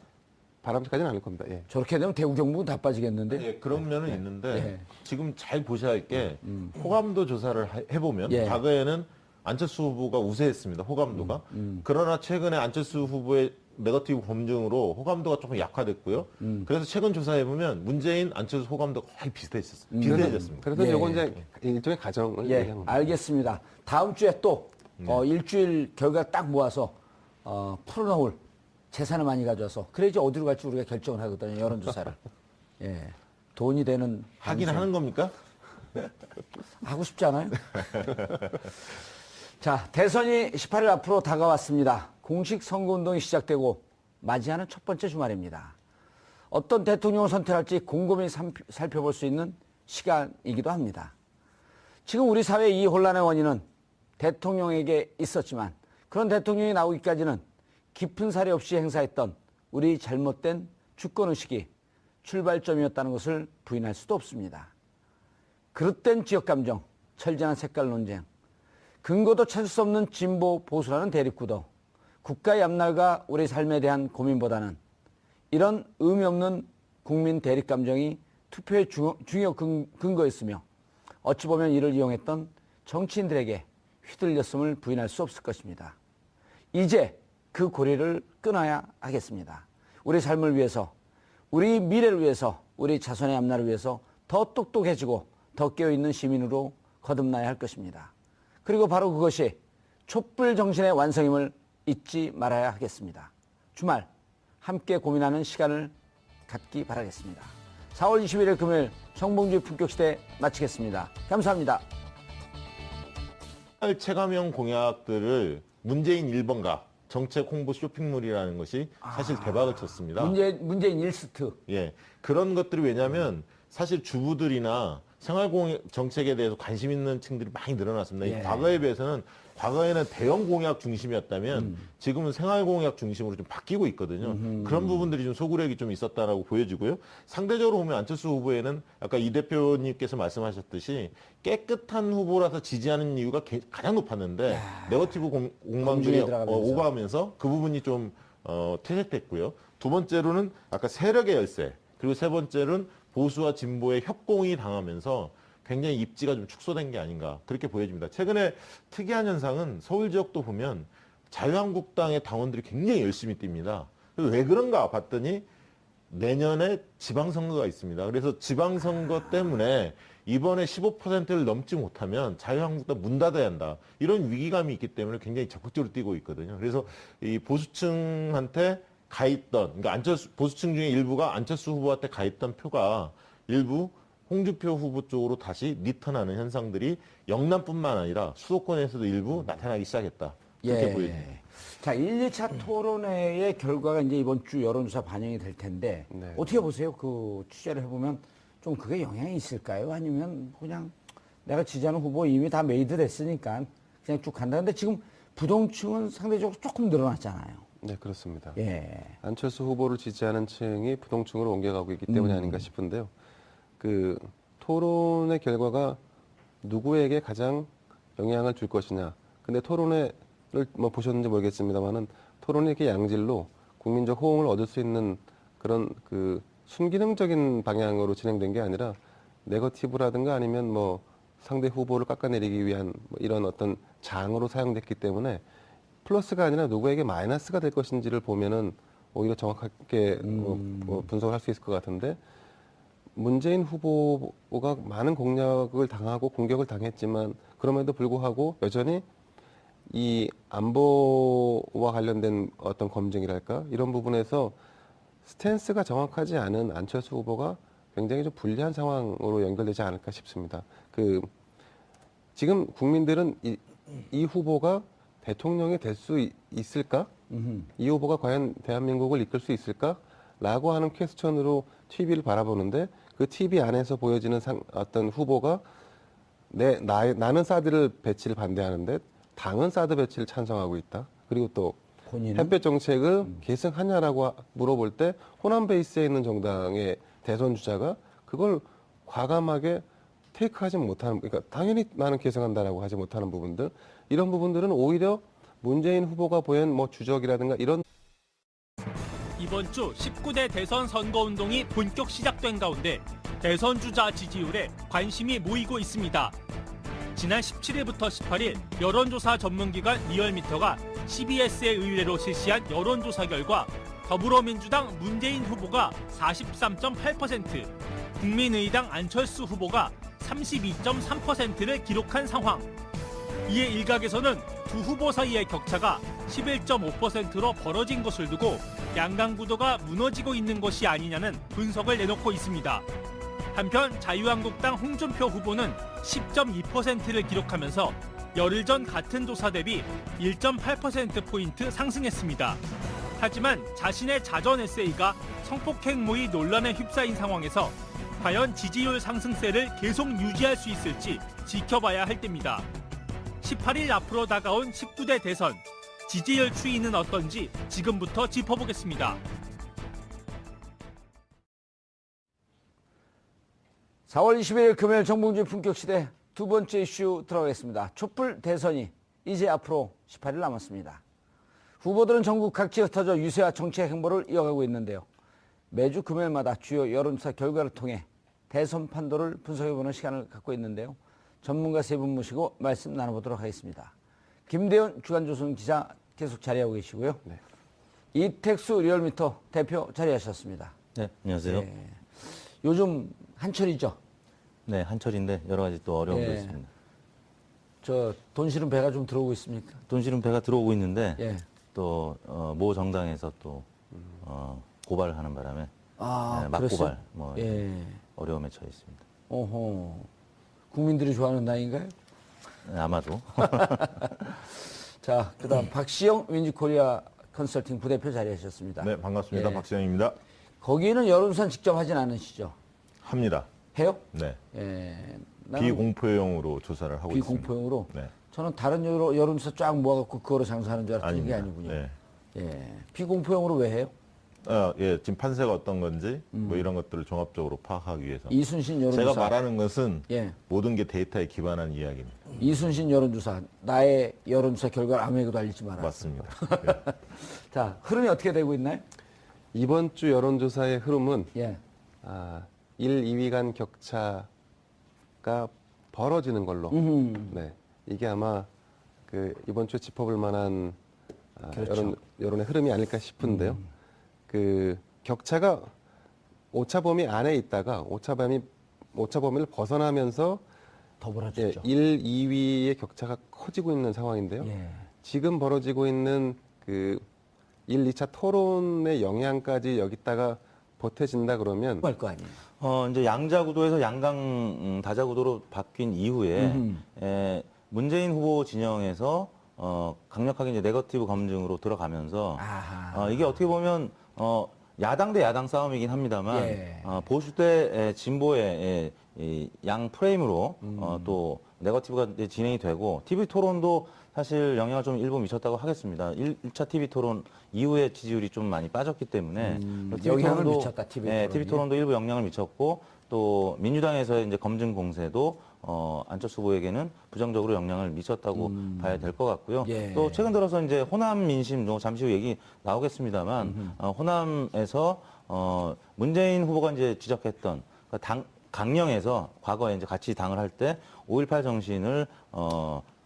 바람직하지는 않을 겁니다. 예. 저렇게 되면 대구 경북은 다 빠지겠는데. 예, 그런 면은 있는데 예. 지금 잘 보셔야 할 게 호감도 조사를 해보면 예. 과거에는 안철수 후보가 우세했습니다. 호감도가. 그러나 최근에 안철수 후보의 네거티브 검증으로 호감도가 조금 약화됐고요. 그래서 최근 조사해보면 문재인, 안철수 호감도가 거의 비슷해졌습니다. 그래서 예. 요건 이제 일종의 가정을 예, 얘기한 겁니다. 알겠습니다. 다음 주에 또 일주일 결과 딱 모아서 풀어놓을 재산을 많이 가져와서 그래야지 어디로 갈지 우리가 결정을 하거든요. 여론조사를. 예, 돈이 되는 하긴 방송. 하는 겁니까? 하고 싶지 않아요? 자, 대선이 18일 앞으로 다가왔습니다. 공식 선거운동이 시작되고 맞이하는 첫 번째 주말입니다. 어떤 대통령을 선택할지 곰곰이 살펴볼 수 있는 시간이기도 합니다. 지금 우리 사회의 이 혼란의 원인은 대통령에게 있었지만 그런 대통령이 나오기까지는 깊은 사리 없이 행사했던 우리 잘못된 주권의식이 출발점이었다는 것을 부인할 수도 없습니다. 그릇된 지역감정, 철저한 색깔 논쟁, 근거도 찾을 수 없는 진보 보수라는 대립구도, 국가의 앞날과 우리 삶에 대한 고민보다는 이런 의미 없는 국민 대립감정이 투표의 중요 근거였으며 어찌 보면 이를 이용했던 정치인들에게 휘둘렸음을 부인할 수 없을 것입니다. 이제 그 고리를 끊어야 하겠습니다. 우리 삶을 위해서, 우리 미래를 위해서, 우리 자손의 앞날을 위해서 더 똑똑해지고 더 깨어있는 시민으로 거듭나야 할 것입니다. 그리고 바로 그것이 촛불 정신의 완성임을 잊지 말아야 하겠습니다. 주말 함께 고민하는 시간을 갖기 바라겠습니다. 4월 21일 금요일 정봉주의 품격시대 마치겠습니다. 감사합니다. 체감형 공약들을 문재인 1번가 정책 홍보 쇼핑몰이라는 것이 사실 대박을 쳤습니다. 문재인 1스트. 예. 그런 것들이 왜냐하면 사실 주부들이나 생활공약 정책에 대해서 관심 있는 층들이 많이 늘어났습니다. 예. 과거에 비해서는 과거에는 대형 공약 중심이었다면 지금은 생활 공약 중심으로 좀 바뀌고 있거든요. 그런 부분들이 좀 소구력이 좀 있었다라고 보여지고요. 상대적으로 보면 안철수 후보에는 아까 이 대표님께서 말씀하셨듯이 깨끗한 후보라서 지지하는 이유가 가장 높았는데 네거티브 공방들이 오가면서 그 부분이 좀 퇴색됐고요. 두 번째로는 아까 세력의 열세, 그리고 세 번째로는 보수와 진보의 협공이 당하면서 굉장히 입지가 좀 축소된 게 아닌가 그렇게 보여집니다. 최근에 특이한 현상은 서울 지역도 보면 자유한국당의 당원들이 굉장히 열심히 뜁니다. 그래서 왜 그런가 봤더니 내년에 지방선거가 있습니다. 그래서 지방선거 때문에 이번에 15%를 넘지 못하면 자유한국당 문 닫아야 한다. 이런 위기감이 있기 때문에 굉장히 적극적으로 뛰고 있거든요. 그래서 이 보수층한테 가있던, 그러니까 보수층 중에 일부가 안철수 후보한테 가있던 표가 일부 홍준표 후보 쪽으로 다시 리턴하는 현상들이 영남뿐만 아니라 수도권에서도 일부 나타나기 시작했다. 그렇게 보여집니다. 자, 1, 2차 토론회의 결과가 이제 이번 주 여론조사 반영이 될 텐데 네. 어떻게 보세요? 그 취재를 해보면 좀 그게 영향이 있을까요? 아니면 그냥 내가 지지하는 후보 이미 다 메이드 됐으니까 그냥 쭉 간다. 근데 지금 부동층은 상대적으로 조금 늘어났잖아요. 네, 그렇습니다. 예. 안철수 후보를 지지하는 층이 부동층으로 옮겨가고 있기 때문이 아닌가 싶은데요. 그 토론의 결과가 누구에게 가장 영향을 줄 것이냐. 근데 토론회를 뭐 보셨는지 모르겠습니다만은 토론이 이렇게 양질로 국민적 호응을 얻을 수 있는 그런 그 순기능적인 방향으로 진행된 게 아니라 네거티브라든가 아니면 뭐 상대 후보를 깎아내리기 위한 뭐 이런 어떤 장으로 사용됐기 때문에 플러스가 아니라 누구에게 마이너스가 될 것인지를 보면은 오히려 정확하게 분석을 할 수 있을 것 같은데 문재인 후보가 많은 공략을 당하고 공격을 당했지만 그럼에도 불구하고 여전히 이 안보와 관련된 어떤 검증이랄까 이런 부분에서 스탠스가 정확하지 않은 안철수 후보가 굉장히 좀 불리한 상황으로 연결되지 않을까 싶습니다. 그 지금 국민들은 이 후보가 대통령이 될 수 있을까? 이 후보가 과연 대한민국을 이끌 수 있을까? 라고 하는 퀘스천으로 TV를 바라보는데 그 TV 안에서 보여지는 어떤 후보가 나는 사드를 배치를 반대하는데 당은 사드 배치를 찬성하고 있다. 그리고 또 햇볕 정책을 계승하냐라고 물어볼 때 호남 베이스에 있는 정당의 대선 주자가 그걸 과감하게 테이크하지 못하는, 그러니까 당연히 나는 계승한다라고 하지 못하는 부분들, 이런 부분들은 오히려 문재인 후보가 보인 뭐 주적이라든가 이런. 이번 주 19대 대선 선거운동이 본격 시작된 가운데 대선 주자 지지율에 관심이 모이고 있습니다. 지난 17일부터 18일 여론조사 전문기관 리얼미터가 CBS의 의뢰로 실시한 여론조사 결과 더불어민주당 문재인 후보가 43.8%, 국민의당 안철수 후보가 32.3%를 기록한 상황. 이에 일각에서는 두 후보 사이의 격차가 11.5%로 벌어진 것을 두고 양강 구도가 무너지고 있는 것이 아니냐는 분석을 내놓고 있습니다. 한편 자유한국당 홍준표 후보는 10.2%를 기록하면서 열흘 전 같은 조사 대비 1.8%포인트 상승했습니다. 하지만 자신의 자전 에세이가 성폭행 모의 논란에 휩싸인 상황에서 과연 지지율 상승세를 계속 유지할 수 있을지 지켜봐야 할 때입니다. 18일 앞으로 다가온 19대 대선, 지지율 추이는 어떤지 지금부터 짚어보겠습니다. 4월 21일 금요일 정봉주의 품격시대 두 번째 이슈 들어가겠습니다. 촛불 대선이 이제 앞으로 18일 남았습니다. 후보들은 전국 각지에 흩어져 유세와 정책 행보를 이어가고 있는데요. 매주 금요일마다 주요 여론조사 결과를 통해 대선 판도를 분석해보는 시간을 갖고 있는데요. 전문가 세 분 모시고 말씀 나눠보도록 하겠습니다. 김대현 주간조선 기자 계속 자리하고 계시고요. 네. 이택수 리얼미터 대표 자리하셨습니다. 네, 안녕하세요. 네. 요즘 한철이죠. 네, 한철인데 여러 가지 또 어려움도 예. 있습니다. 저 돈 실은 배가 좀 들어오고 있습니까? 돈 실은 배가 들어오고 있는데 예. 또 모 정당에서 또 고발을 하는 바람에 아, 막고발 그랬어요? 뭐 예. 어려움에 처해 있습니다. 어허. 국민들이 좋아하는 나이인가요? 네, 아마도 자, 그다음 박시영 윈지코리아 컨설팅 부대표 자리하셨습니다. 네, 반갑습니다. 예. 박시영입니다. 거기는 여론조사 직접 하진 않으시죠? 합니다. 해요? 네. 예. 나는 비공포용으로 조사를 하고 있습니다. 비공포용으로? 네. 저는 다른 여론조사 쫙 모아갖고 그거로 장사하는 줄 알았더니 그게 아닙니다. 아니군요. 네. 예. 비공포용으로 왜 해요? 예, 지금 판세가 어떤 건지 뭐 이런 것들을 종합적으로 파악하기 위해서. 이순신 여론조사. 제가 말하는 것은 예. 모든 게 데이터에 기반한 이야기입니다. 이순신 여론조사. 나의 여론조사 결과를 아무에게도 알리지 마라. 맞습니다. 예. 자, 흐름이 어떻게 되고 있나요? 이번 주 여론조사의 흐름은 예. 1, 2위 간 격차가 벌어지는 걸로. 네, 이게 아마 그 이번 주에 짚어볼 만한 그렇죠. 여론의 흐름이 아닐까 싶은데요. 그 격차가 오차 범위 안에 있다가 오차 범위를 벗어나면서 더 벌어졌죠. 1, 2위의 격차가 커지고 있는 상황인데요. 예. 지금 벌어지고 있는 그 1, 2차 토론의 영향까지 여기다가 보태진다 그러면 할거 아니에요. 이제 양자 구도에서 양강 다자 구도로 바뀐 이후에 문재인 후보 진영에서 강력하게 이제 네거티브 검증으로 들어가면서 아하. 이게 어떻게 보면 야당 대 야당 싸움이긴 합니다만 예. 보수 대 진보의 양 프레임으로 또 네거티브가 이제 진행이 되고 TV 토론도 사실 영향을 좀 일부 미쳤다고 하겠습니다. 1차 TV 토론 이후에 지지율이 좀 많이 빠졌기 때문에 영향을 미쳤다, TV 토론이. TV 토론도 일부 영향을 미쳤고 또 민주당에서의 이제 검증 공세도 안철수 후보에게는 부정적으로 영향을 미쳤다고 봐야 될 것 같고요. 예. 또 최근 들어서 이제 호남 민심도 잠시 후 얘기 나오겠습니다만 호남에서 문재인 후보가 이제 지적했던 강령에서 과거에 이제 같이 당을 할 때 5.18 정신을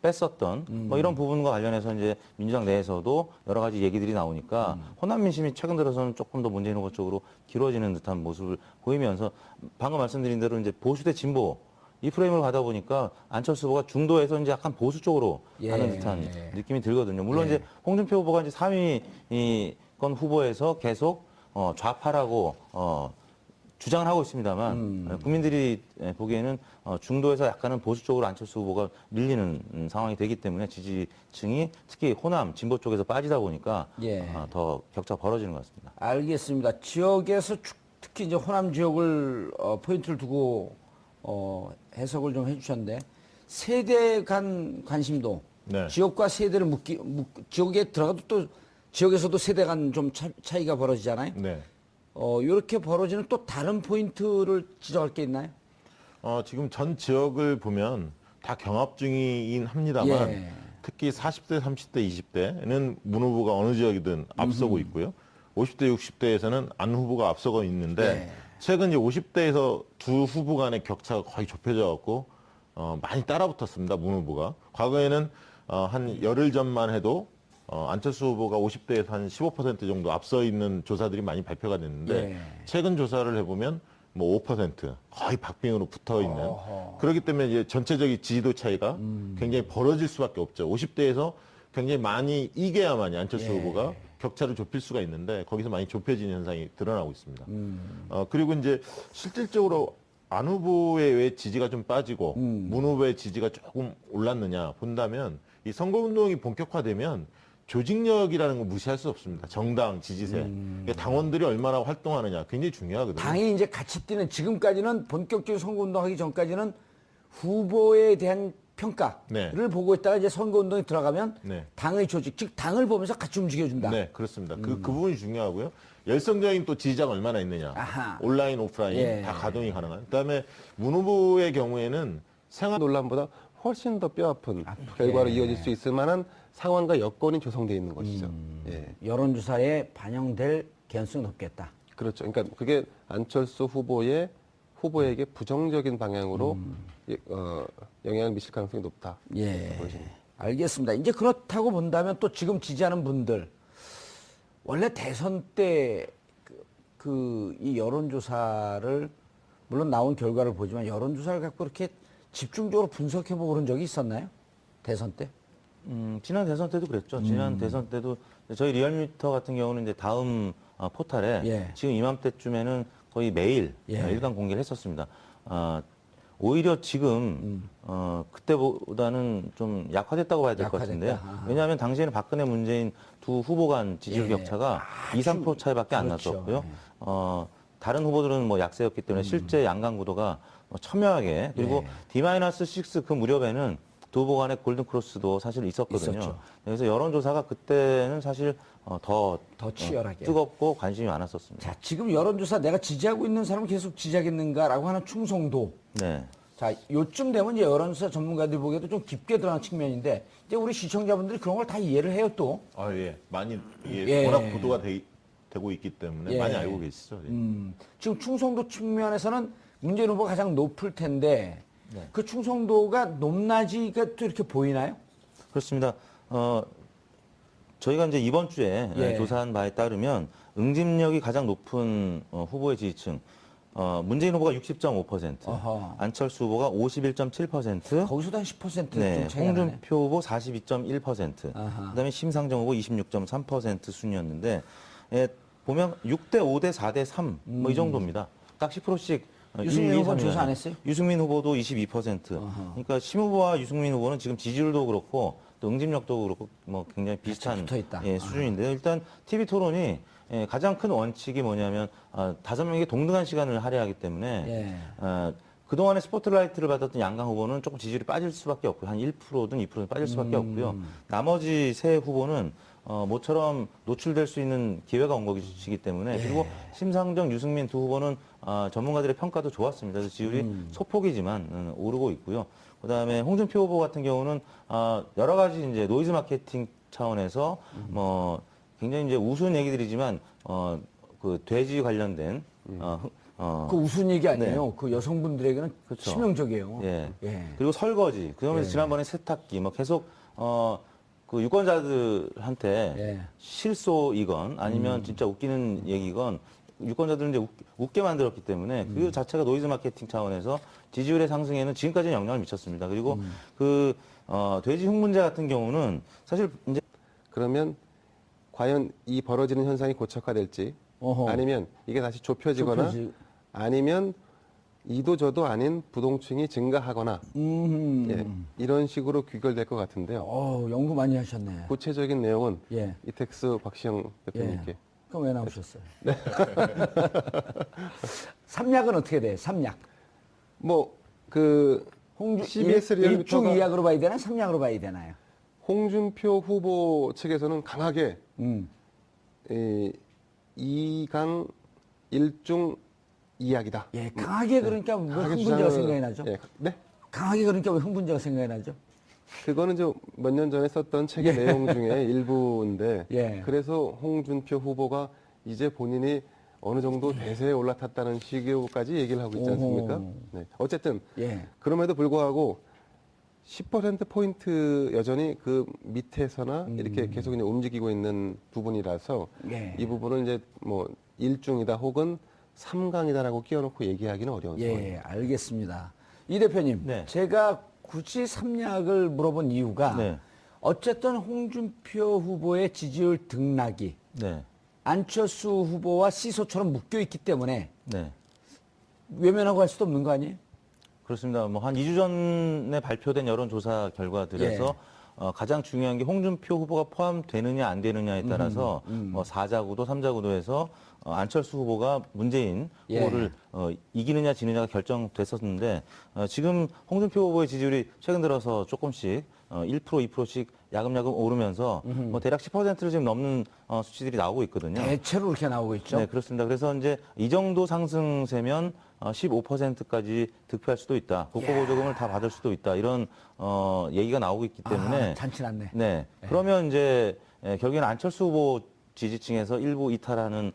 뺐었던 뭐 이런 부분과 관련해서 이제 민주당 내에서도 여러 가지 얘기들이 나오니까 호남 민심이 최근 들어서는 조금 더 문재인 후보 쪽으로 길어지는 듯한 모습을 보이면서 방금 말씀드린 대로 이제 보수 대 진보 이 프레임을 가다 보니까 안철수 후보가 중도에서 이제 약간 보수 쪽으로 예. 가는 듯한 느낌이 들거든요. 물론 예. 이제 홍준표 후보가 이제 3위권 후보에서 계속 좌파라고 주장을 하고 있습니다만 국민들이 보기에는 중도에서 약간은 보수 쪽으로 안철수 후보가 밀리는 상황이 되기 때문에 지지층이 특히 호남 진보 쪽에서 빠지다 보니까 예. 더 격차가 벌어지는 것 같습니다. 알겠습니다. 지역에서 특히 이제 호남 지역을 포인트를 두고 해석을 좀 해주셨는데 세대 간 관심도 네. 지역과 세대를 지역에 들어가도 또 지역에서도 세대 간 좀 차이가 벌어지잖아요. 네. 이렇게 벌어지는 또 다른 포인트를 지적할 게 있나요? 지금 전 지역을 보면 다 경합 중이긴 합니다만 예. 특히 40대, 30대, 20대는 문 후보가 어느 지역이든 앞서고 있고요. 50대, 60대에서는 안 후보가 앞서고 있는데 예. 최근 이제 50대에서 두 후보 간의 격차가 거의 좁혀져 갖고 많이 따라붙었습니다. 문 후보가. 과거에는 한 열흘 전만 해도 안철수 후보가 50대에서 한 15% 정도 앞서 있는 조사들이 많이 발표가 됐는데 예. 최근 조사를 해보면 뭐 5% 거의 박빙으로 붙어 있는 그렇기 때문에 이제 전체적인 지지도 차이가 굉장히 벌어질 수밖에 없죠. 50대에서 굉장히 많이 이겨야만이 안철수 예. 후보가 격차를 좁힐 수가 있는데 거기서 많이 좁혀지는 현상이 드러나고 있습니다. 그리고 이제 실질적으로 안 후보의 왜 지지가 좀 빠지고 문 후보의 지지가 조금 올랐느냐 본다면 이 선거운동이 본격화되면 조직력이라는 거 무시할 수 없습니다. 정당, 지지세. 그러니까 당원들이 얼마나 활동하느냐 굉장히 중요하거든요. 당이 이제 같이 뛰는 지금까지는 본격적인 선거운동하기 전까지는 후보에 대한 평가를 네. 보고 있다가 이제 선거운동에 들어가면 네. 당의 조직, 즉 당을 보면서 같이 움직여준다. 네, 그렇습니다. 그 부분이 중요하고요. 열성적인 또 지지자가 얼마나 있느냐. 아하. 온라인, 오프라인 예. 다 가동이 가능한. 그다음에 문 후보의 경우에는 생활 논란보다 훨씬 더 뼈아픈 결과로 이어질 수 있을 만한 상황과 여건이 조성되어 있는 것이죠. 예. 여론조사에 반영될 개연성이 높겠다. 그렇죠. 그러니까 그게 안철수 후보에게 부정적인 방향으로 영향을 미칠 가능성이 높다. 예. 보여집니다. 알겠습니다. 이제 그렇다고 본다면 또 지금 지지하는 분들, 원래 대선 때 이 여론조사를, 물론 나온 결과를 보지만 여론조사를 갖고 이렇게 집중적으로 분석해보고 그런 적이 있었나요? 대선 때? 지난 대선 때도 그랬죠. 지난 대선 때도 저희 리얼미터 같은 경우는 이제 다음 포탈에 예. 지금 이맘때쯤에는 거의 매일 예. 일간 공개를 했었습니다. 오히려 지금 그때보다는 좀 약화됐다고 봐야 될 것 같은데요. 약화됐다. 왜냐하면 당시에는 박근혜, 문재인 두 후보 간 지지율 예. 격차가 2, 3% 차이밖에 안 그렇죠. 났었고요. 다른 후보들은 뭐 약세였기 때문에 실제 양강 구도가 첨예하게, 그리고 예. D-6 그 무렵에는 두 후보 간의 골든 크로스도 사실 있었거든요. 있었죠. 그래서 여론조사가 그때는 사실 더 치열하게. 뜨겁고 관심이 많았었습니다. 자, 지금 여론조사 내가 지지하고 있는 사람은 계속 지지하겠는가라고 하는 충성도. 네. 자, 요쯤 되면 이제 여론조사 전문가들이 보기에도 좀 깊게 들어간 측면인데, 이제 우리 시청자분들이 그런 걸 다 이해를 해요, 또. 예. 많이 예. 워낙 보도가 되고 있기 때문에 예. 많이 알고 계시죠. 예. 지금 충성도 측면에서는 문재인 후보가 가장 높을 텐데, 그 충성도가 높낮이가 또 이렇게 보이나요? 그렇습니다. 저희가 이제 이번 주에 예. 조사한 바에 따르면 응집력이 가장 높은 후보의 지지층, 문재인 후보가 60.5%, 어허. 안철수 후보가 51.7%, 거기서도 한 10% 네, 좀 차이가 나네. 홍준표 후보 42.1%, 아하. 그다음에 심상정 후보 26.3% 순이었는데, 보면 6대 5대 4대 3 뭐 이 정도입니다. 딱 10%씩. 유승민 후보는 조사 안 했어요? 유승민 후보도 22%. 그러니까 심 후보와 유승민 후보는 지금 지지율도 그렇고 또 응집력도 그렇고 뭐 굉장히 비슷한 붙어 있다. 수준인데요. 일단 TV 토론이 가장 큰 원칙이 뭐냐면 5명에게 동등한 시간을 할애하기 때문에 예. 그동안에 스포트라이트를 받았던 양강 후보는 조금 지지율이 빠질 수밖에 없고요. 한 1%든 2%든 빠질 수밖에 없고요. 나머지 세 후보는 모처럼 노출될 수 있는 기회가 온 것이기 때문에, 그리고 심상정, 유승민 두 후보는 전문가들의 평가도 좋았습니다. 그래서 지지율이 소폭이지만 오르고 있고요. 그다음에 홍준표 후보 같은 경우는 여러 가지 이제 노이즈 마케팅 차원에서 뭐 굉장히 이제 우스운 얘기들이지만 그 돼지 관련된 그 우스운 얘기 아니에요. 그 여성분들에게는 그렇죠. 치명적이에요. 예. 예. 그리고 설거지. 그러면서 지난번에 세탁기 뭐 계속 그 유권자들한테 예. 실소이건 아니면 진짜 웃기는 얘기건 유권자들은 이제 웃게 만들었기 때문에 그 자체가 노이즈 마케팅 차원에서 지지율의 상승에는 지금까지는 영향을 미쳤습니다. 그리고 그 돼지 흉문제 같은 경우는 사실 이제 그러면 과연 이 벌어지는 현상이 고착화될지, 어허. 아니면 이게 다시 좁혀지거나, 아니면 이도 저도 아닌 부동층이 증가하거나, 예, 이런 식으로 귀결될 것 같은데요. 연구 많이 하셨네. 구체적인 내용은 예. 이택스 박시영 대표님께. 그럼 왜 나오셨어요? 삼약은 어떻게 돼요? 삼약. 뭐 그 CBS 일중 리얼미터가 이약으로 봐야 되나? 삼약으로 봐야 되나요? 홍준표 후보 측에서는 강하게 이 2강 1중 이야기다. 예, 강하게 그러니까 왜 강하게 흥분제가 주장을- 생각이 나죠? 예, 네. 강하게 그러니까 왜 흥분제가 생각이 나죠? 그거는 좀 몇 년 전에 썼던 책의 내용 중에 일부인데, 예. 그래서 홍준표 후보가 이제 본인이 어느 정도 대세에 올라탔다는 식으로까지 얘기를 하고 있지 않습니까? 오호. 네. 어쨌든 예. 그럼에도 불구하고 10%포인트 여전히 그 밑에서나 이렇게 계속 이제 움직이고 있는 부분이라서 예. 이 부분은 이제 뭐 1중이다 혹은 3강이다라고 끼워놓고 얘기하기는 어려운 상황입니다. 예, 알겠습니다. 이 대표님, 네. 제가 굳이 삼약을 물어본 이유가 네. 어쨌든 홍준표 후보의 지지율 등락이 네. 안철수 후보와 시소처럼 묶여 있기 때문에 네. 외면하고 할 수도 없는 거 아니에요? 그렇습니다. 뭐 한 2주 전에 발표된 여론조사 결과들에서 가장 중요한 게 홍준표 후보가 포함되느냐 안 되느냐에 따라서 뭐 4자 구도, 3자 구도에서 안철수 후보가 문재인 예. 후보를 이기느냐 지느냐가 결정됐었는데 지금 홍준표 후보의 지지율이 최근 들어서 조금씩 1% 2%씩 야금야금 오르면서 뭐 대략 10%를 지금 넘는 수치들이 나오고 있거든요. 대체로 이렇게 나오고 있죠. 네, 그렇습니다. 그래서 이제 이 정도 상승세면 15%까지 득표할 수도 있다. 국고보조금을 다 받을 수도 있다. 이런 얘기가 나오고 있기 때문에 잔치 났네. 네. 그러면 이제 결국에는 안철수 후보 지지층에서 일부 이탈하는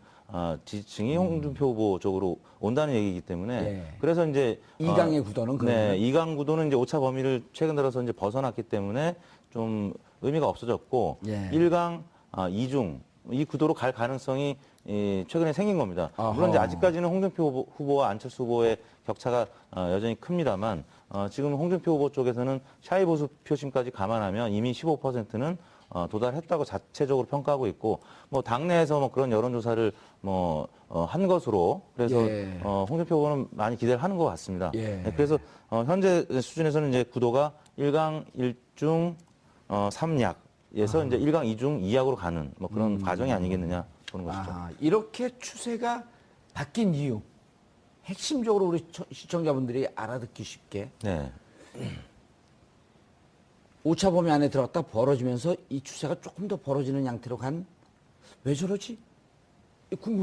지지층이 홍준표 후보 쪽으로 온다는 얘기이기 때문에 예. 그래서 이제 이강의 구도는 네, 그러면? 이강 구도는 이제 오차 범위를 최근 들어서 이제 벗어났기 때문에 좀 의미가 없어졌고 예. 1강, 2중 이 구도로 갈 가능성이 최근에 생긴 겁니다. 물론 이제 어허. 아직까지는 홍준표 후보와 안철수 후보의 격차가 여전히 큽니다만 지금 홍준표 후보 쪽에서는 샤이 보수 표심까지 감안하면 이미 15%는 도달했다고 자체적으로 평가하고 있고 뭐 당내에서 뭐 그런 여론조사를 한 것으로 그래서 예. 홍준표 후보는 많이 기대를 하는 것 같습니다. 예. 네, 그래서 현재 수준에서는 이제 구도가 1강 1중 3약에서 이제 1강 2중 2약으로 가는 뭐 그런 과정이 아니겠느냐 보는 것이죠. 이렇게 추세가 바뀐 이유 핵심적으로 우리 시청자분들이 알아듣기 쉽게 네. 오차 범위 안에 들어갔다 벌어지면서 이 추세가 조금 더 벌어지는 양태로 간 왜 저러지? 궁금.